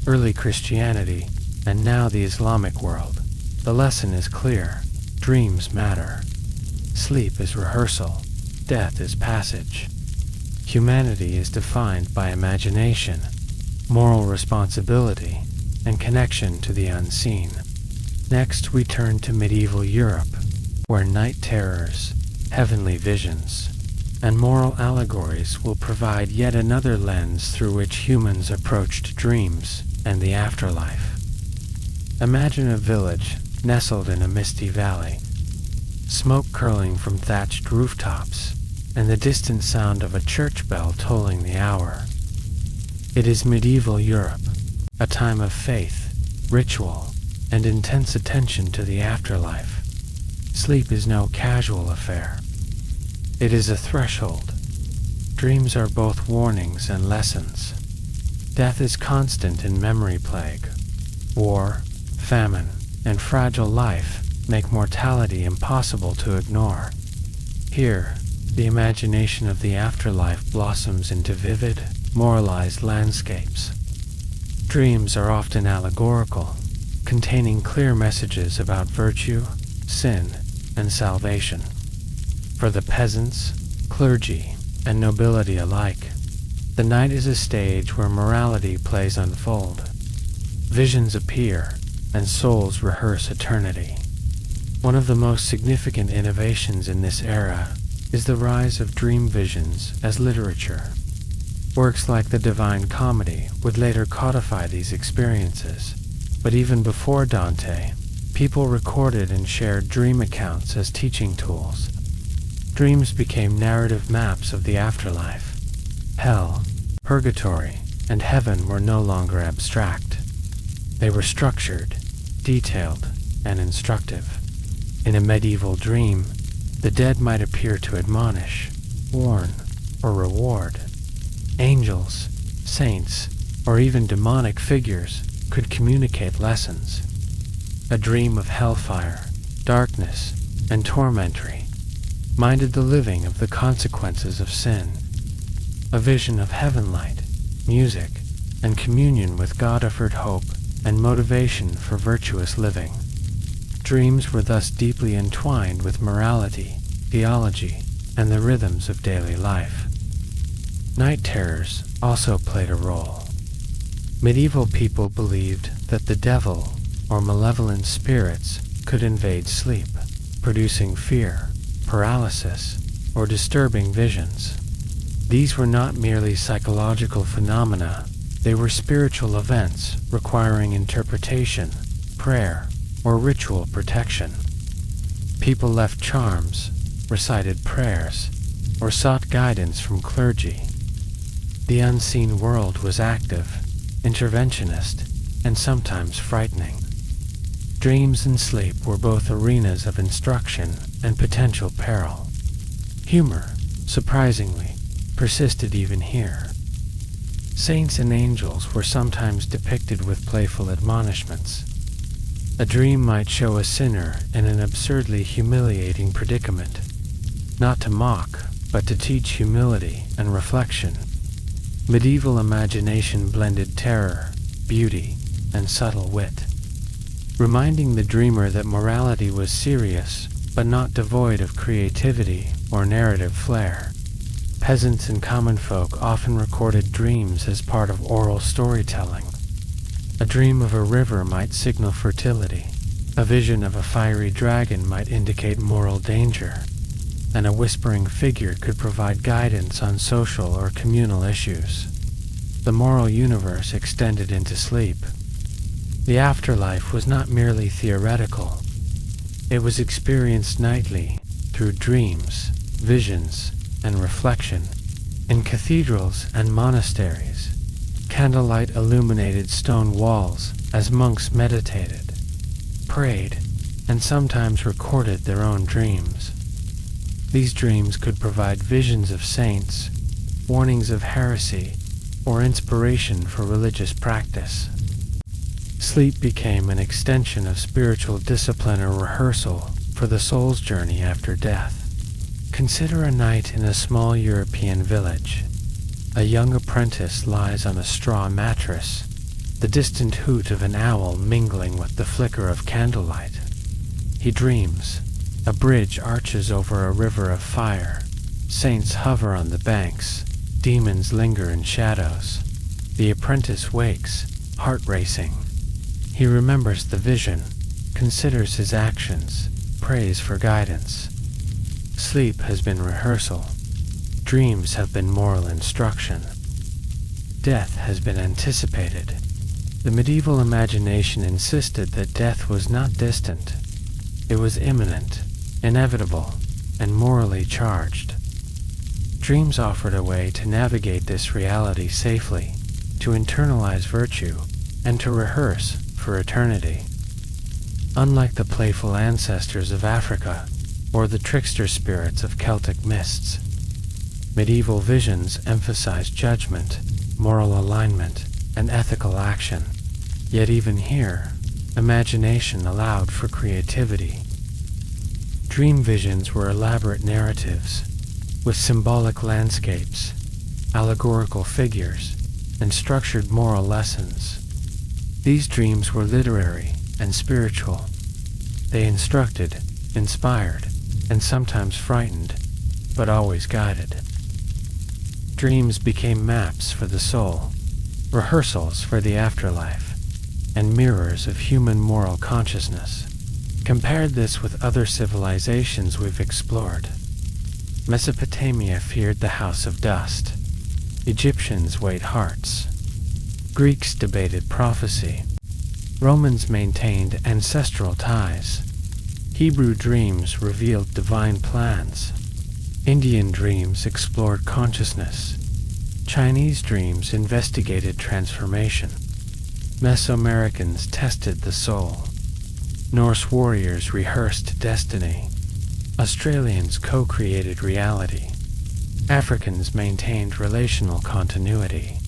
early Christianity, and now the Islamic world. The lesson is clear. Dreams matter. Sleep is rehearsal. Death is passage. Humanity is defined by imagination, moral responsibility, and connection to the unseen. Next, we turn to medieval Europe, where night terrors, heavenly visions, and moral allegories will provide yet another lens through which humans approached dreams and the afterlife. Imagine a village nestled in a misty valley, smoke curling from thatched rooftops, and the distant sound of a church bell tolling the hour. It is medieval Europe, a time of faith, ritual, and intense attention to the afterlife. Sleep is no casual affair. It is a threshold. Dreams are both warnings and lessons. Death is constant in memory plague. War, famine, and fragile life make mortality impossible to ignore. Here, the imagination of the afterlife blossoms into vivid, moralized landscapes. Dreams are often allegorical, containing clear messages about virtue, sin, and salvation. For the peasants, clergy, and nobility alike, the night is a stage where morality plays unfold. Visions appear, and souls rehearse eternity. One of the most significant innovations in this era is the rise of dream visions as literature. Works like the Divine Comedy would later codify these experiences, but even before Dante, people recorded and shared dream accounts as teaching tools. Dreams became narrative maps of the afterlife. Hell, purgatory, and heaven were no longer abstract. They were structured, detailed, and instructive. In a medieval dream, the dead might appear to admonish, warn, or reward. Angels, saints, or even demonic figures could communicate lessons. A dream of hellfire, darkness, and tormentory minded the living of the consequences of sin. A vision of heaven light, music, and communion with God offered hope and motivation for virtuous living. Dreams were thus deeply entwined with morality, theology, and the rhythms of daily life. Night terrors also played a role. Medieval people believed that the devil, or malevolent spirits, could invade sleep, producing fear, paralysis, or disturbing visions. These were not merely psychological phenomena, they were spiritual events requiring interpretation, prayer, or ritual protection. People left charms, recited prayers, or sought guidance from clergy. The unseen world was active, interventionist, and sometimes frightening. Dreams and sleep were both arenas of instruction and potential peril. Humor, surprisingly, persisted even here. Saints and angels were sometimes depicted with playful admonishments. A dream might show a sinner in an absurdly humiliating predicament, not to mock, but to teach humility and reflection. Medieval imagination blended terror, beauty, and subtle wit, reminding the dreamer that morality was serious, but not devoid of creativity or narrative flair. Peasants and common folk often recorded dreams as part of oral storytelling. A dream of a river might signal fertility, a vision of a fiery dragon might indicate moral danger, and a whispering figure could provide guidance on social or communal issues. The moral universe extended into sleep. The afterlife was not merely theoretical. It was experienced nightly through dreams, visions, and reflection. In cathedrals and monasteries, candlelight illuminated stone walls as monks meditated, prayed, and sometimes recorded their own dreams. These dreams could provide visions of saints, warnings of heresy, or inspiration for religious practice. Sleep became an extension of spiritual discipline or rehearsal for the soul's journey after death. Consider a night in a small European village. A young apprentice lies on a straw mattress, the distant hoot of an owl mingling with the flicker of candlelight. He dreams. A bridge arches over a river of fire. Saints hover on the banks. Demons linger in shadows. The apprentice wakes, heart racing. He remembers the vision, considers his actions, prays for guidance. Sleep has been rehearsal. Dreams have been moral instruction. Death has been anticipated. The medieval imagination insisted that death was not distant. It was imminent, inevitable, and morally charged. Dreams offered a way to navigate this reality safely, to internalize virtue, and to rehearse for eternity. Unlike the playful ancestors of Africa or the trickster spirits of Celtic myths, medieval visions emphasized judgment, moral alignment, and ethical action. Yet even here, imagination allowed for creativity. Dream visions were elaborate narratives, with symbolic landscapes, allegorical figures, and structured moral lessons. These dreams were literary and spiritual. They instructed, inspired, and sometimes frightened, but always guided. Dreams became maps for the soul, rehearsals for the afterlife, and mirrors of human moral consciousness. Compare this with other civilizations we've explored. Mesopotamia feared the house of dust. Egyptians weighed hearts. Greeks debated prophecy. Romans maintained ancestral ties. Hebrew dreams revealed divine plans. Indian dreams explored consciousness. Chinese dreams investigated transformation. Mesoamericans tested the soul. Norse warriors rehearsed destiny. Australians co-created reality. Africans maintained relational continuity.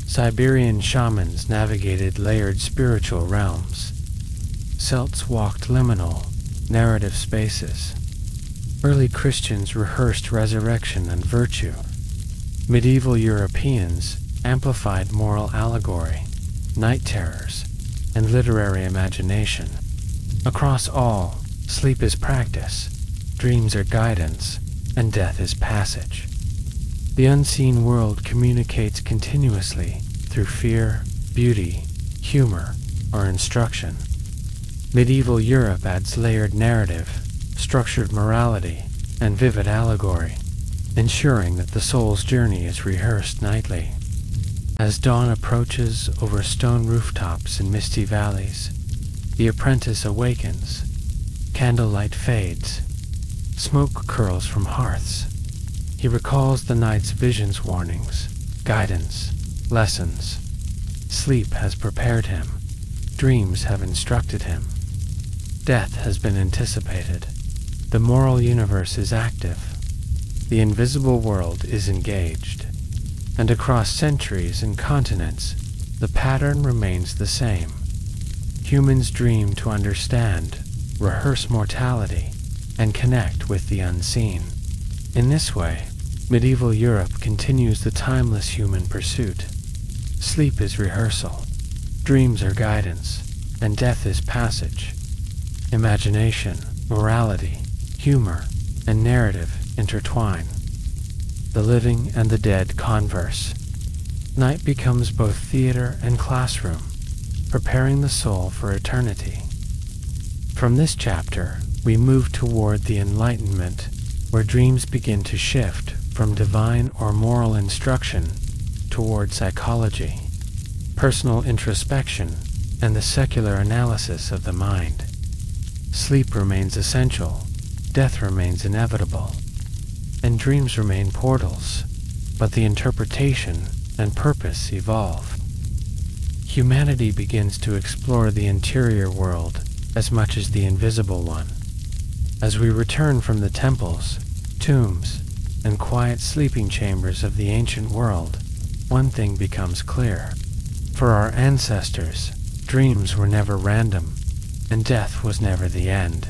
Siberian shamans navigated layered spiritual realms. Celts walked liminal, narrative spaces. Early Christians rehearsed resurrection and virtue. Medieval Europeans amplified moral allegory, night terrors, and literary imagination. Across all, sleep is practice, dreams are guidance, and death is passage. The unseen world communicates continuously through fear, beauty, humor, or instruction. Medieval Europe adds layered narrative, structured morality, and vivid allegory, ensuring that the soul's journey is rehearsed nightly. As dawn approaches over stone rooftops in misty valleys, the apprentice awakens. Candlelight fades. Smoke curls from hearths. He recalls the night's visions, warnings, guidance, lessons. Sleep has prepared him. Dreams have instructed him. Death has been anticipated. The moral universe is active. The invisible world is engaged. And across centuries and continents, the pattern remains the same. Humans dream to understand, rehearse mortality, and connect with the unseen. In this way, medieval Europe continues the timeless human pursuit. Sleep is rehearsal, dreams are guidance, and death is passage. Imagination, morality, humor, and narrative intertwine. The living and the dead converse. Night becomes both theater and classroom, preparing the soul for eternity. From this chapter, we move toward the Enlightenment, where dreams begin to shift from divine or moral instruction toward psychology, personal introspection, and the secular analysis of the mind. Sleep remains essential, death remains inevitable, and dreams remain portals, but the interpretation and purpose evolve. Humanity begins to explore the interior world as much as the invisible one. As we return from the temples, tombs, and quiet sleeping chambers of the ancient world, one thing becomes clear. For our ancestors, dreams were never random, and death was never the end.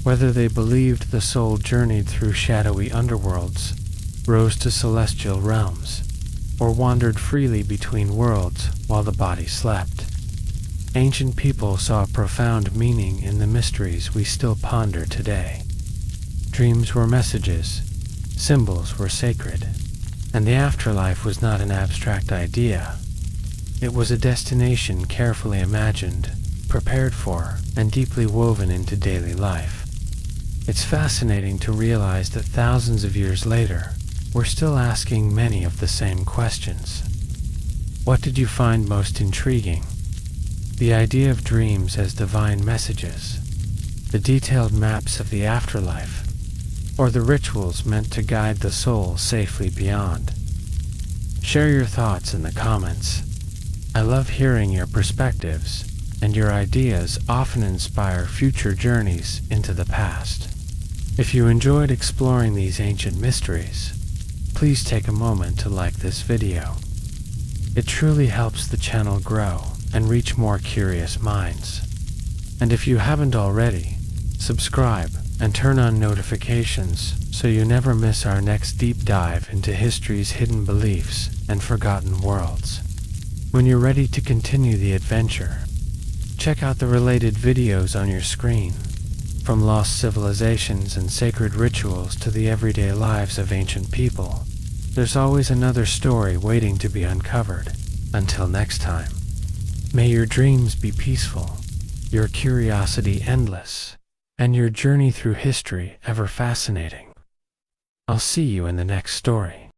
Whether they believed the soul journeyed through shadowy underworlds, rose to celestial realms, or wandered freely between worlds while the body slept, ancient people saw profound meaning in the mysteries we still ponder today. Dreams were messages, symbols were sacred, and the afterlife was not an abstract idea. It was a destination carefully imagined, prepared for, and deeply woven into daily life. It's fascinating to realize that thousands of years later, we're still asking many of the same questions. What did you find most intriguing? The idea of dreams as divine messages, the detailed maps of the afterlife, or the rituals meant to guide the soul safely beyond? Share your thoughts in the comments. I love hearing your perspectives, and your ideas often inspire future journeys into the past. If you enjoyed exploring these ancient mysteries, please take a moment to like this video. It truly helps the channel grow and reach more curious minds. And if you haven't already, subscribe and turn on notifications so you never miss our next deep dive into history's hidden beliefs and forgotten worlds. When you're ready to continue the adventure, check out the related videos on your screen. From lost civilizations and sacred rituals to the everyday lives of ancient people, there's always another story waiting to be uncovered. Until next time, may your dreams be peaceful, your curiosity endless, and your journey through history ever fascinating. I'll see you in the next story.